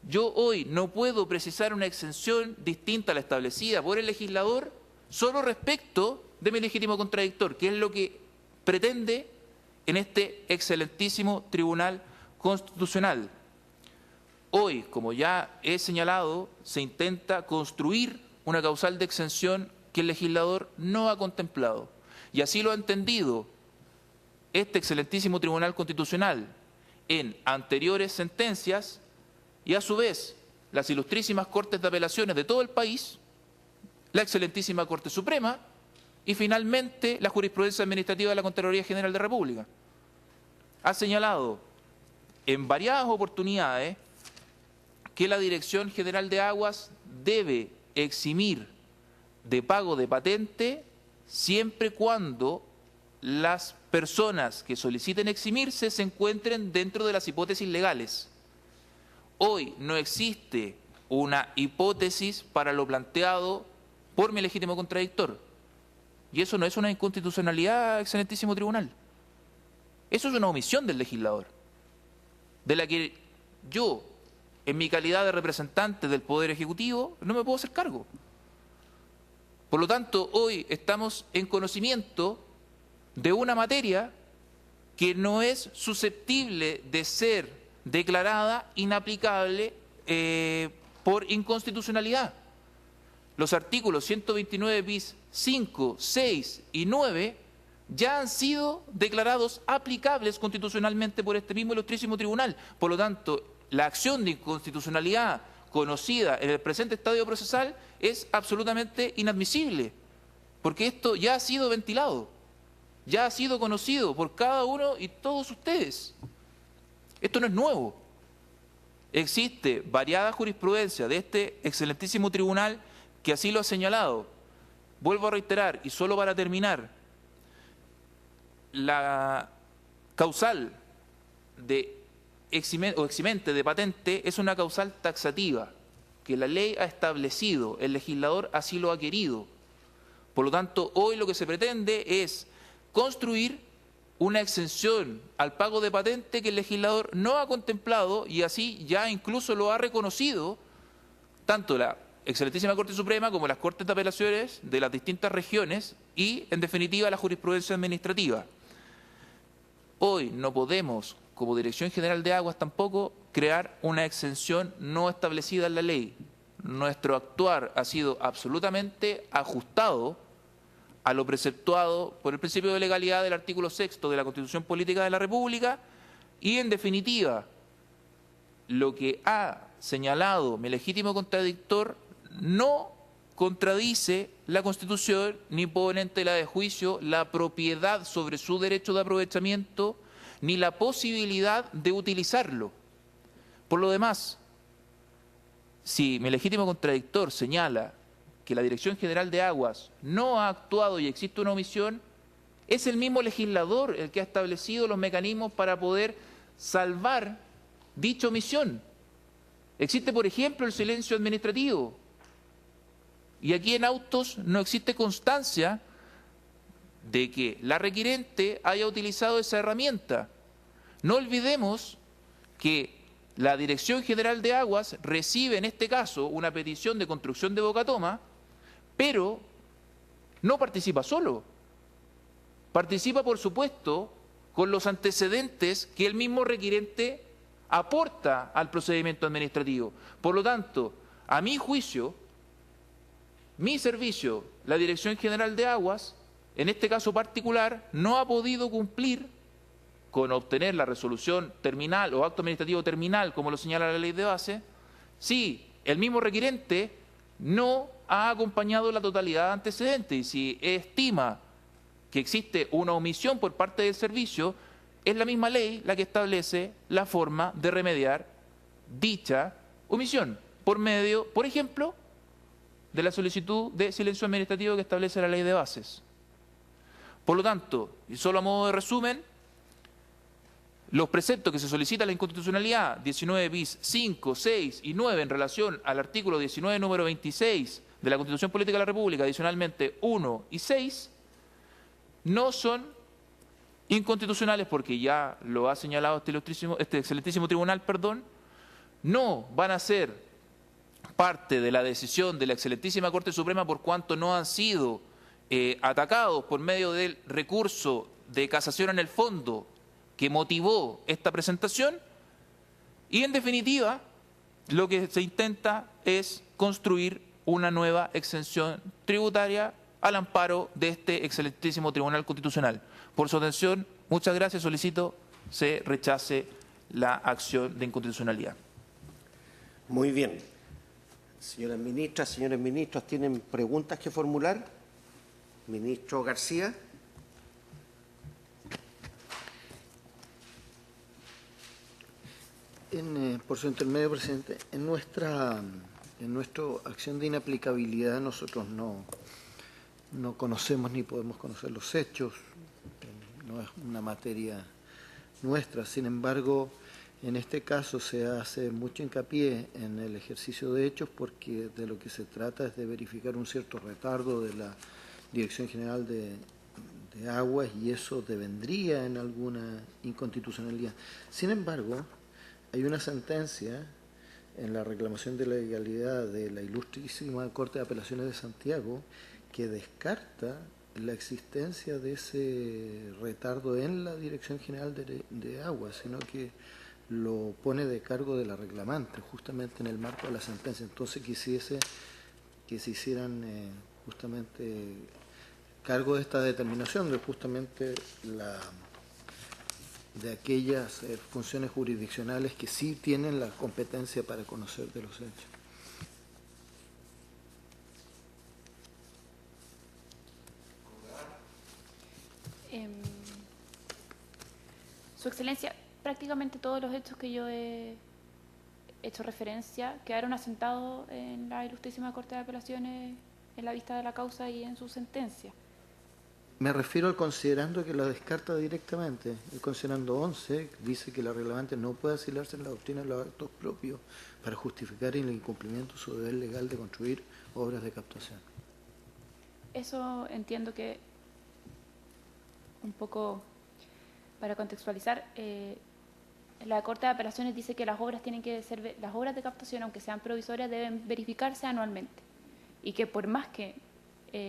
Yo hoy no puedo precisar una exención distinta a la establecida por el legislador solo respecto de mi legítimo contradictor, que es lo que pretende en este excelentísimo Tribunal Constitucional. Hoy, como ya he señalado, se intenta construir una causal de exención que el legislador no ha contemplado. Y así lo ha entendido este excelentísimo Tribunal Constitucional en anteriores sentencias y a su vez las ilustrísimas Cortes de Apelaciones de todo el país, la excelentísima Corte Suprema y finalmente la jurisprudencia administrativa de la Contraloría General de la República. Ha señalado en variadas oportunidades que la Dirección General de Aguas debe eximir de pago de patente siempre cuando las personas que soliciten eximirse se encuentren dentro de las hipótesis legales. Hoy no existe una hipótesis para lo planteado por mi legítimo contradictor. Y eso no es una inconstitucionalidad, excelentísimo tribunal. Eso es una omisión del legislador, de la que yo, en mi calidad de representante del Poder Ejecutivo, no me puedo hacer cargo. Por lo tanto, hoy estamos en conocimiento de una materia que no es susceptible de ser declarada inaplicable por inconstitucionalidad. Los artículos 129 bis 5, 6 y 9 ya han sido declarados aplicables constitucionalmente por este mismo ilustrísimo tribunal. Por lo tanto, la acción de inconstitucionalidad conocida en el presente estadio procesal es absolutamente inadmisible, porque esto ya ha sido ventilado, ya ha sido conocido por cada uno y todos ustedes. Esto no es nuevo. Existe variada jurisprudencia de este excelentísimo tribunal que así lo ha señalado. Vuelvo a reiterar, y solo para terminar, la causal de eximente de patente es una causal taxativa que la ley ha establecido, el legislador así lo ha querido. Por lo tanto, hoy lo que se pretende es construir una exención al pago de patente que el legislador no ha contemplado y así ya incluso lo ha reconocido tanto la excelentísima Corte Suprema como las Cortes de Apelaciones de las distintas regiones y, en definitiva, la jurisprudencia administrativa. Hoy no podemos, como Dirección General de Aguas tampoco, crear una exención no establecida en la ley. Nuestro actuar ha sido absolutamente ajustado a lo preceptuado por el principio de legalidad del artículo 6 de la Constitución Política de la República y, en definitiva, lo que ha señalado mi legítimo contradictor no contradice la Constitución ni pone en tela de juicio la propiedad sobre su derecho de aprovechamiento ni la posibilidad de utilizarlo. Por lo demás, si mi legítimo contradictor señala que la Dirección General de Aguas no ha actuado y existe una omisión, es el mismo legislador el que ha establecido los mecanismos para poder salvar dicha omisión. Existe, por ejemplo, el silencio administrativo. Y aquí en autos no existe constancia de que la requirente haya utilizado esa herramienta. No olvidemos que la Dirección General de Aguas recibe en este caso una petición de construcción de bocatoma, pero no participa solo. Participa, por supuesto, con los antecedentes que el mismo requirente aporta al procedimiento administrativo. Por lo tanto, a mi juicio, mi servicio, la Dirección General de Aguas, en este caso particular, no ha podido cumplir con obtener la resolución terminal o acto administrativo terminal, como lo señala la ley de base, si el mismo requirente no ha acompañado la totalidad de antecedentes y si estima que existe una omisión por parte del servicio, es la misma ley la que establece la forma de remediar dicha omisión, por medio, por ejemplo, de la solicitud de silencio administrativo que establece la ley de bases. Por lo tanto, y solo a modo de resumen, los preceptos que se solicita la inconstitucionalidad 19 bis 5, 6 y 9 en relación al artículo 19 número 26 de la Constitución Política de la República, adicionalmente 1 y 6, no son inconstitucionales porque ya lo ha señalado este excelentísimo tribunal, no van a ser parte de la decisión de la excelentísima Corte Suprema por cuanto no han sido atacados por medio del recurso de casación en el fondo que motivó esta presentación y, en definitiva, lo que se intenta es construir una nueva exención tributaria al amparo de este excelentísimo Tribunal Constitucional. Por su atención, muchas gracias. Solicito se rechace la acción de inconstitucionalidad. Muy bien. Señoras ministras, señores ministros, ¿tienen preguntas que formular? Ministro García. Por su intermedio, presidente, en nuestra acción de inaplicabilidad nosotros no conocemos ni podemos conocer los hechos, no es una materia nuestra. Sin embargo, en este caso se hace mucho hincapié en el ejercicio de hechos porque de lo que se trata es de verificar un cierto retardo de la Dirección General de Aguas y eso devendría en alguna inconstitucionalidad. Sin embargo, hay una sentencia en la reclamación de legalidad de la Ilustrísima Corte de Apelaciones de Santiago que descarta la existencia de ese retardo en la Dirección General de Agua, sino que lo pone de cargo de la reclamante, justamente en el marco de la sentencia. Entonces quisiese que se hicieran justamente cargo de esta determinación, de justamente de aquellas funciones jurisdiccionales que sí tienen la competencia para conocer de los hechos. Su Excelencia, prácticamente todos los hechos que yo he hecho referencia quedaron asentados en la Ilustrísima Corte de Apelaciones en la vista de la causa y en su sentencia. Me refiero al considerando que la descarta directamente. El considerando 11 dice que la reclamante no puede asilarse en la doctrina de los actos propios para justificar el incumplimiento de su deber legal de construir obras de captación. Eso entiendo que, un poco para contextualizar, la Corte de Apelaciones dice que las obras las obras de captación, aunque sean provisorias, deben verificarse anualmente, y que por más que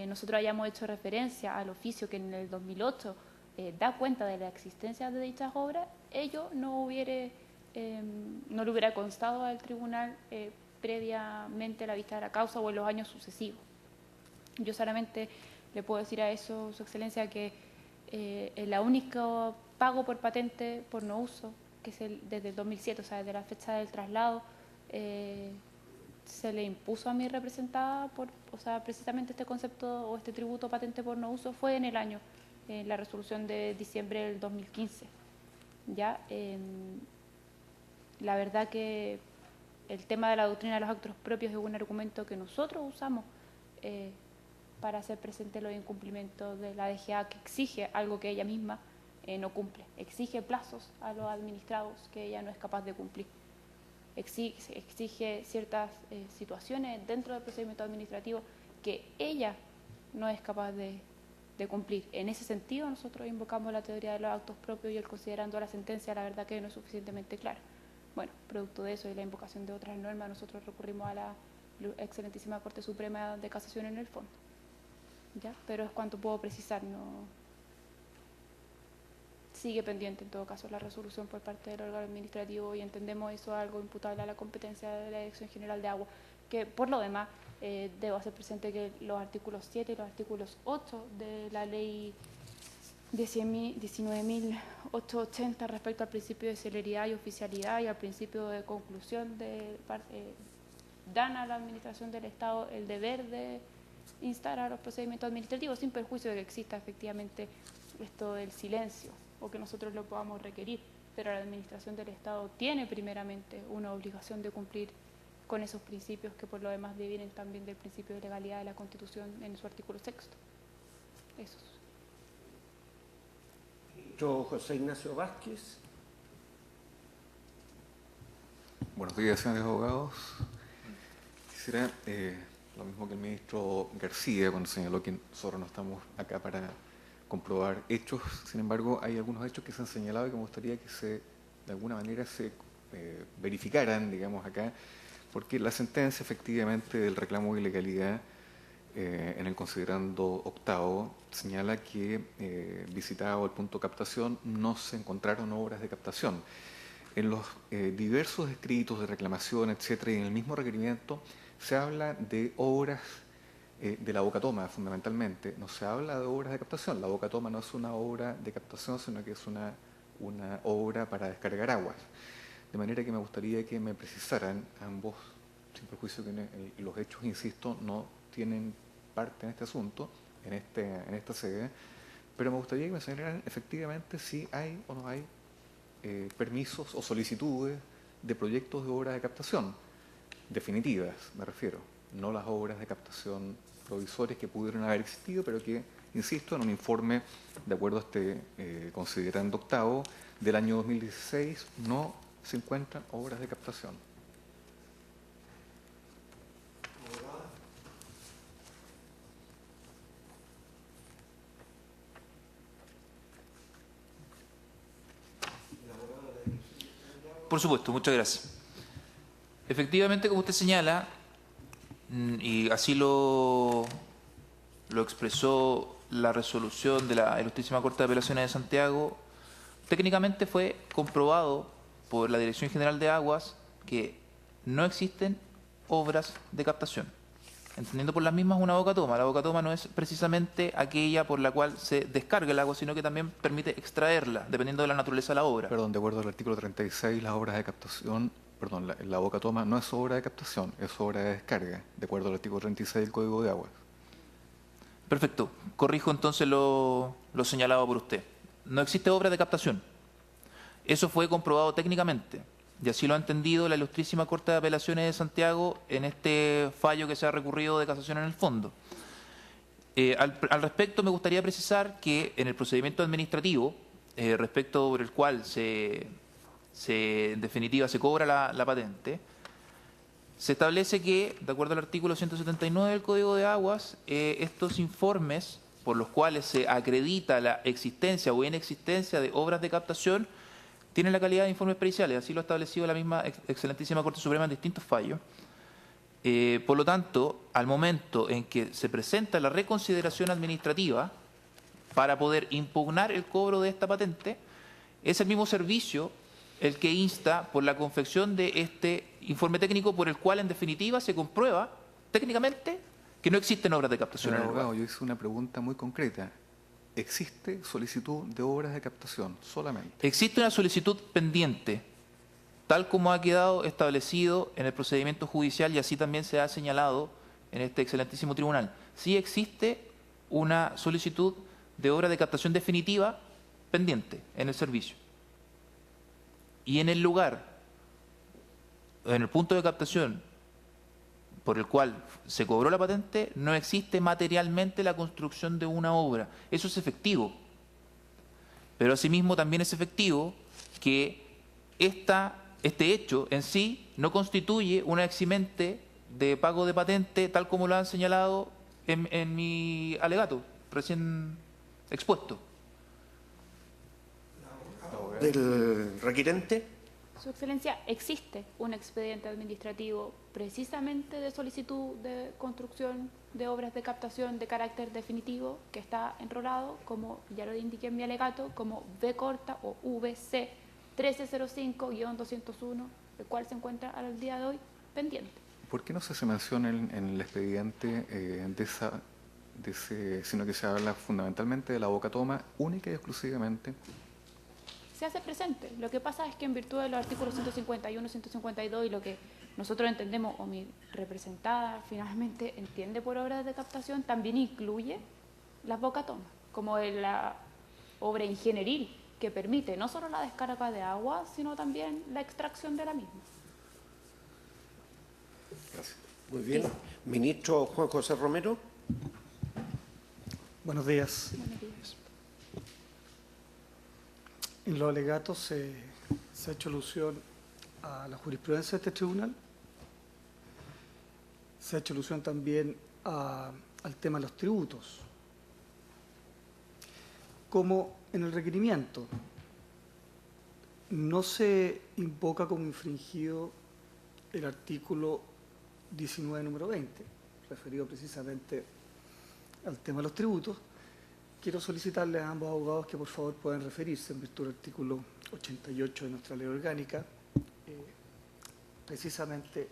nosotros hayamos hecho referencia al oficio que en el 2008 da cuenta de la existencia de dichas obras, ello no le hubiera constado al tribunal previamente a la vista de la causa o en los años sucesivos. Yo solamente le puedo decir a eso, Su Excelencia, que el único pago por patente por no uso, que es desde el 2007, o sea, desde la fecha del traslado, se le impuso a mi representada precisamente este concepto o este tributo patente por no uso fue en la resolución de diciembre del 2015. Ya, la verdad que el tema de la doctrina de los actos propios es un argumento que nosotros usamos para hacer presente los incumplimientos de la DGA, que exige algo que ella misma no cumple, exige plazos a los administrados que ella no es capaz de cumplir. Exige ciertas situaciones dentro del procedimiento administrativo que ella no es capaz de cumplir. En ese sentido, nosotros invocamos la teoría de los actos propios y el considerando la sentencia, la verdad que no es suficientemente clara. Bueno, producto de eso y la invocación de otras normas, nosotros recurrimos a la excelentísima Corte Suprema de Casación en el fondo. ¿Ya? Pero es cuanto puedo precisar, no sigue pendiente en todo caso la resolución por parte del órgano administrativo y entendemos eso algo imputable a la competencia de la Dirección General de Agua, que por lo demás debo hacer presente que los artículos 7 y los artículos 8 de la ley 19.880 respecto al principio de celeridad y oficialidad y al principio de conclusión dan a la Administración del Estado el deber de instar a los procedimientos administrativos sin perjuicio de que exista efectivamente esto del silencio o que nosotros lo podamos requerir, pero la Administración del Estado tiene primeramente una obligación de cumplir con esos principios que por lo demás devienen también del principio de legalidad de la Constitución en su artículo 6. Eso. Ministro José Ignacio Vázquez. Buenos días, señores abogados. Quisiera, lo mismo que el ministro García, cuando señaló que nosotros no estamos acá para comprobar hechos, sin embargo, hay algunos hechos que se han señalado y que me gustaría que de alguna manera se verificaran, digamos, acá, porque la sentencia, efectivamente, del reclamo de ilegalidad en el considerando octavo señala que visitado el punto de captación no se encontraron obras de captación. En los diversos escritos de reclamación, etcétera, y en el mismo requerimiento se habla de obras de la boca toma, fundamentalmente. No se habla de obras de captación. La boca toma no es una obra de captación, sino que es una obra para descargar aguas. De manera que me gustaría que me precisaran ambos, sin perjuicio que los hechos, insisto, no tienen parte en este asunto, en esta sede, pero me gustaría que me señalaran efectivamente si hay o no hay permisos o solicitudes de proyectos de obras de captación, definitivas, me refiero, no las obras de captación provisorias que pudieron haber existido, pero que, insisto, en un informe, de acuerdo a este considerando octavo, del año 2016, no se encuentran obras de captación. Por supuesto, muchas gracias. Efectivamente, como usted señala, y así lo lo expresó la resolución de la Ilustrísima Corte de Apelaciones de Santiago, técnicamente fue comprobado por la Dirección General de Aguas que no existen obras de captación, entendiendo por las mismas una bocatoma. La bocatoma no es precisamente aquella por la cual se descarga el agua, sino que también permite extraerla, dependiendo de la naturaleza de la obra. Perdón, de acuerdo al artículo 36, las obras de captación, perdón, la bocatoma no es obra de captación, es obra de descarga, de acuerdo al artículo 36 del Código de Aguas. Perfecto. Corrijo entonces lo señalado por usted. No existe obra de captación. Eso fue comprobado técnicamente, y así lo ha entendido la Ilustrísima Corte de Apelaciones de Santiago en este fallo que se ha recurrido de casación en el fondo. Al respecto, me gustaría precisar que en el procedimiento administrativo, respecto por el cual en definitiva se cobra la patente, se establece que, de acuerdo al artículo 179 del Código de Aguas, estos informes por los cuales se acredita la existencia o inexistencia de obras de captación tienen la calidad de informes periciales, así lo ha establecido la misma excelentísima Corte Suprema en distintos fallos. Por lo tanto, al momento en que se presenta la reconsideración administrativa para poder impugnar el cobro de esta patente, es el mismo servicio el que insta por la confección de este informe técnico por el cual, en definitiva, se comprueba técnicamente que no existen obras de captación en el lugar. Abogado, yo hice una pregunta muy concreta. ¿Existe solicitud de obras de captación solamente? Existe una solicitud pendiente, tal como ha quedado establecido en el procedimiento judicial y así también se ha señalado en este excelentísimo tribunal. Sí existe una solicitud de obra de captación definitiva pendiente en el servicio. Y en el lugar, en el punto de captación por el cual se cobró la patente, no existe materialmente la construcción de una obra. Eso es efectivo. Pero asimismo también es efectivo que este hecho en sí no constituye una eximente de pago de patente, tal como lo han señalado en mi alegato recién expuesto. ¿Del requirente? Su Excelencia, existe un expediente administrativo precisamente de solicitud de construcción de obras de captación de carácter definitivo que está enrolado, como ya lo indiqué en mi alegato, como V corta o VC 1305-201, el cual se encuentra al día de hoy pendiente. ¿Por qué no se menciona en el expediente sino que se habla fundamentalmente de la bocatoma única y exclusivamente? Se hace presente. Lo que pasa es que en virtud de los artículos 151, 152 y lo que nosotros entendemos, o mi representada finalmente entiende por obras de captación, también incluye las bocatomas, como la obra ingenieril que permite no solo la descarga de agua, sino también la extracción de la misma. Gracias. Muy bien. Ministro Juan José Romero. Buenos días. Buenos días. En los alegatos se ha hecho alusión a la jurisprudencia de este tribunal. Se ha hecho alusión también al tema de los tributos. Como en el requerimiento no se invoca como infringido el artículo 19, número 20, referido precisamente al tema de los tributos, quiero solicitarles a ambos abogados que por favor puedan referirse en virtud del artículo 88 de nuestra ley orgánica precisamente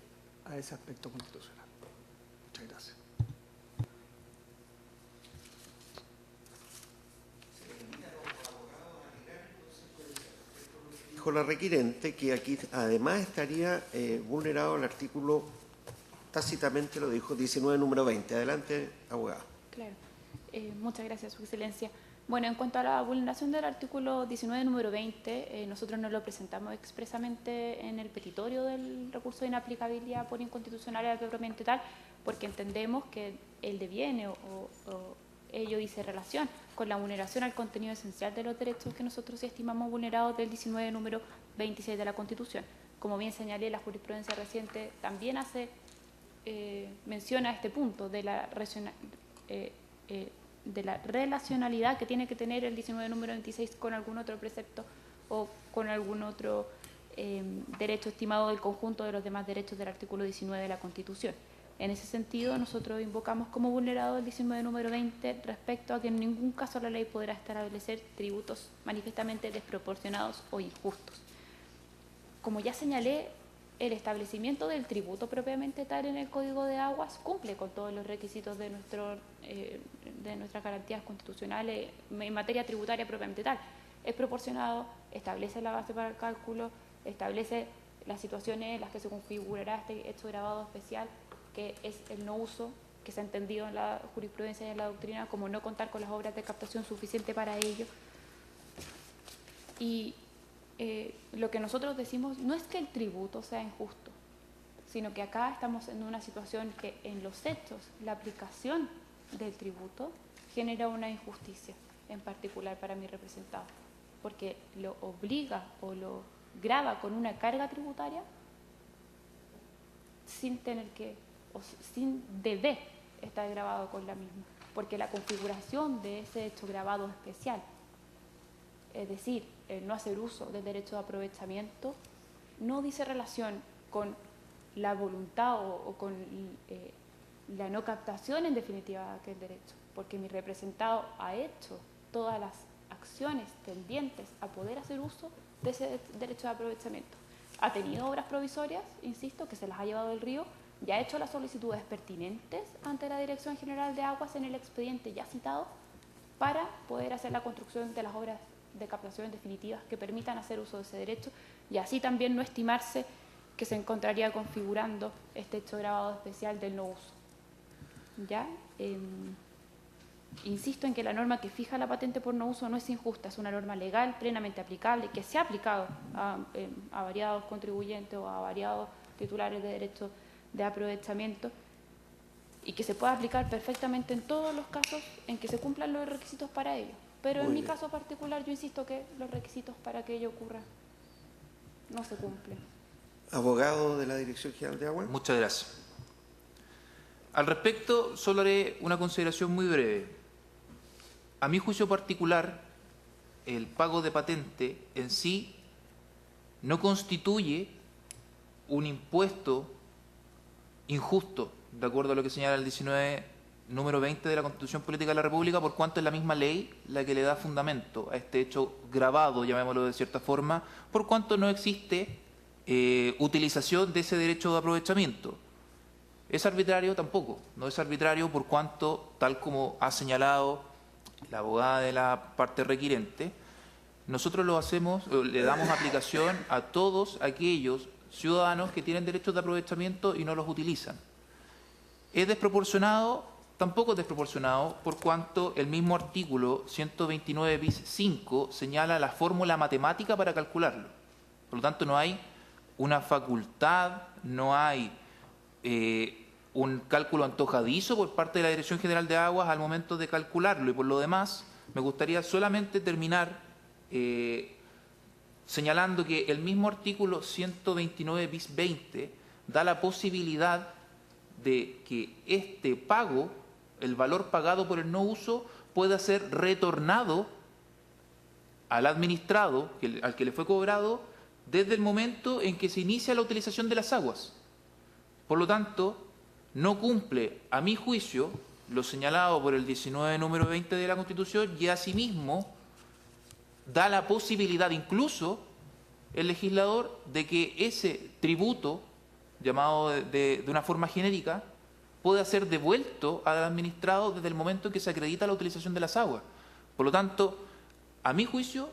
a ese aspecto constitucional. Muchas gracias. Dijo la requirente que aquí además estaría vulnerado el artículo, tácitamente lo dijo, 19, número 20. Adelante, abogado. Claro. Muchas gracias, Su Excelencia. Bueno, en cuanto a la vulneración del artículo 19, número 20, nosotros no lo presentamos expresamente en el petitorio del recurso de inaplicabilidad por inconstitucionalidad propiamente tal, porque entendemos que el deviene o ello dice relación con la vulneración al contenido esencial de los derechos que nosotros estimamos vulnerados del 19, número 26 de la Constitución. Como bien señalé, la jurisprudencia reciente también menciona este punto de la relacionalidad que tiene que tener el 19 número 26 con algún otro precepto o con algún otro derecho estimado del conjunto de los demás derechos del artículo 19 de la Constitución. En ese sentido, nosotros invocamos como vulnerado el 19 número 20 respecto a que en ningún caso la ley podrá establecer tributos manifiestamente desproporcionados o injustos. Como ya señalé, el establecimiento del tributo propiamente tal en el Código de Aguas cumple con todos los requisitos de nuestras garantías constitucionales en materia tributaria propiamente tal. Es proporcionado, establece la base para el cálculo, establece las situaciones en las que se configurará este hecho grabado especial, que es el no uso, que se ha entendido en la jurisprudencia y en la doctrina como no contar con las obras de captación suficiente para ello. Y lo que nosotros decimos no es que el tributo sea injusto, sino que acá estamos en una situación que en los hechos la aplicación del tributo genera una injusticia, en particular para mi representado, porque lo obliga o lo grava con una carga tributaria sin tener que, o sin deber estar grabado con la misma, porque la configuración de ese hecho grabado especial, es decir, el no hacer uso del derecho de aprovechamiento, no dice relación con la voluntad o con la no captación en definitiva de aquel derecho, porque mi representado ha hecho todas las acciones tendientes a poder hacer uso de ese derecho de aprovechamiento. Ha tenido obras provisorias, insisto, que se las ha llevado del río, ya ha hecho las solicitudes pertinentes ante la Dirección General de Aguas en el expediente ya citado para poder hacer la construcción de las obras de captación definitivas que permitan hacer uso de ese derecho y así también no estimarse que se encontraría configurando este hecho grabado especial del no uso. ¿Ya? Insisto en que la norma que fija la patente por no uso no es injusta, es una norma legal, plenamente aplicable, que se ha aplicado a variados contribuyentes o a variados titulares de derecho de aprovechamiento y que se puede aplicar perfectamente en todos los casos en que se cumplan los requisitos para ello. Pero en mi caso particular yo insisto que los requisitos para que ello ocurra no se cumplen. Abogado de la Dirección General de Agua. Muchas gracias. Al respecto, solo haré una consideración muy breve. A mi juicio particular, el pago de patente en sí no constituye un impuesto injusto, de acuerdo a lo que señala el 19 número 20 de la Constitución Política de la República, por cuanto es la misma ley la que le da fundamento a este hecho grabado, llamémoslo de cierta forma, por cuanto no existe utilización de ese derecho de aprovechamiento. ¿Es arbitrario? Tampoco. No es arbitrario por cuanto, tal como ha señalado la abogada de la parte requirente, nosotros lo hacemos, le damos aplicación a todos aquellos ciudadanos que tienen derechos de aprovechamiento y no los utilizan. ¿Es desproporcionado? Tampoco es desproporcionado por cuanto el mismo artículo 129 bis 5 señala la fórmula matemática para calcularlo. Por lo tanto, no hay una facultad, no hay un cálculo antojadizo por parte de la Dirección General de Aguas al momento de calcularlo. Y por lo demás, me gustaría solamente terminar señalando que el mismo artículo 129 bis 20 da la posibilidad de que este pago, el valor pagado por el no uso, pueda ser retornado al administrado, al que le fue cobrado, desde el momento en que se inicia la utilización de las aguas. Por lo tanto, no cumple, a mi juicio, lo señalado por el 19 número 20 de la Constitución y asimismo da la posibilidad incluso el legislador de que ese tributo, llamado de una forma genérica, pueda ser devuelto al administrado desde el momento en que se acredita la utilización de las aguas. Por lo tanto, a mi juicio,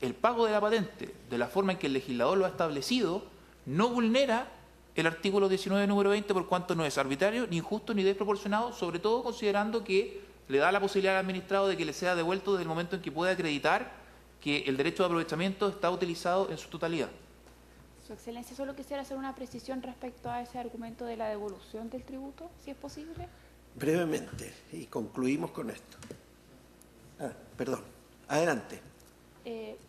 el pago de la patente, de la forma en que el legislador lo ha establecido, no vulnera el artículo 19, número 20, por cuanto no es arbitrario, ni injusto, ni desproporcionado, sobre todo considerando que le da la posibilidad al administrado de que le sea devuelto desde el momento en que pueda acreditar que el derecho de aprovechamiento está utilizado en su totalidad. Su Excelencia, solo quisiera hacer una precisión respecto a ese argumento de la devolución del tributo, si es posible. Brevemente, y concluimos con esto. Perdón, adelante.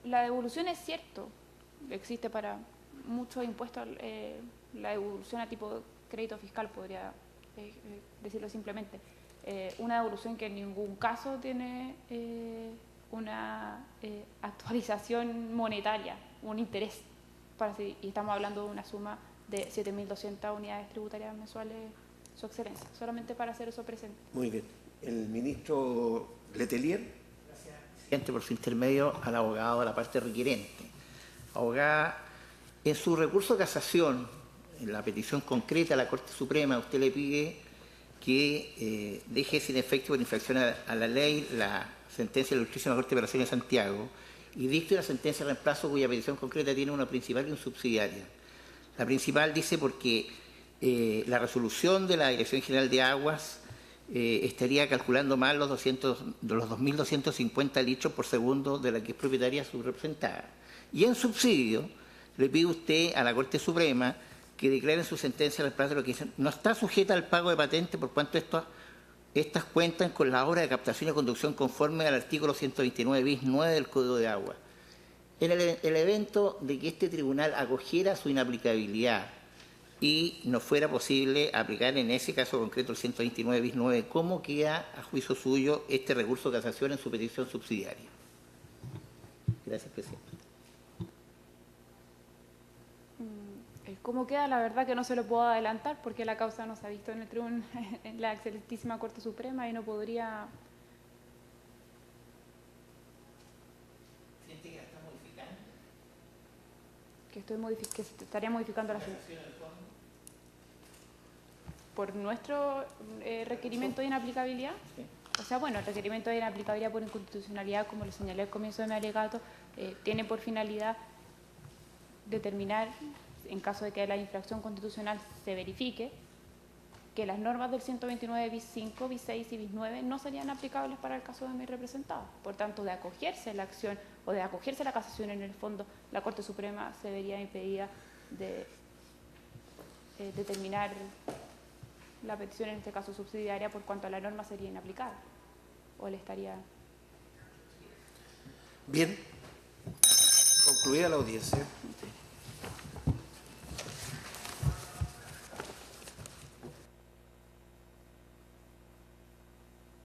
La devolución es cierto, existe para muchos impuestos, la devolución a tipo de crédito fiscal, podría decirlo simplemente. Una devolución que en ningún caso tiene una actualización monetaria, un interés. Y estamos hablando de una suma de 7.200 unidades tributarias mensuales Su Excelencia, solamente para hacer eso presente. Muy bien. El ministro Letelier. Presidente, por su intermedio al abogado de la parte requirente. Abogada, en su recurso de casación, en la petición concreta a la Corte Suprema, usted le pide que deje sin efecto por infracción a la ley la sentencia de la Ilustrísima Corte de Apelaciones de Santiago y dicte una sentencia de reemplazo cuya petición concreta tiene una principal y una subsidiaria. La principal dice porque la resolución de la Dirección General de Aguas estaría calculando mal los 2.250 litros por segundo de la que es propietaria su representada. Y en subsidio le pide usted a la Corte Suprema que declare en su sentencia de reemplazo lo que dice, no está sujeta al pago de patente por cuanto estas cuentan con la obra de captación y conducción conforme al artículo 129 bis 9 del Código de Agua. En el evento de que este tribunal acogiera su inaplicabilidad y no fuera posible aplicar en ese caso concreto el 129 bis 9, ¿cómo queda a juicio suyo este recurso de casación en su petición subsidiaria? Gracias, presidente. ¿Cómo queda? La verdad que no se lo puedo adelantar porque la causa no se ha visto en el tribunal, en la excelentísima Corte Suprema y no podría... ¿Siente que la está modificando? Que se estaría modificando la sentencia. ¿Por nuestro requerimiento de inaplicabilidad? Sí. O sea, bueno, el requerimiento de inaplicabilidad por inconstitucionalidad, como lo señalé al comienzo de mi alegato, tiene por finalidad determinar, en caso de que la infracción constitucional se verifique, que las normas del 129 bis 5, bis 6 y bis 9 no serían aplicables para el caso de mi representado. Por tanto, de acogerse la acción o de acogerse la casación en el fondo, la Corte Suprema se vería impedida de determinar la petición, en este caso subsidiaria, por cuanto a la norma sería inaplicable o le estaría... Bien. Concluida la audiencia.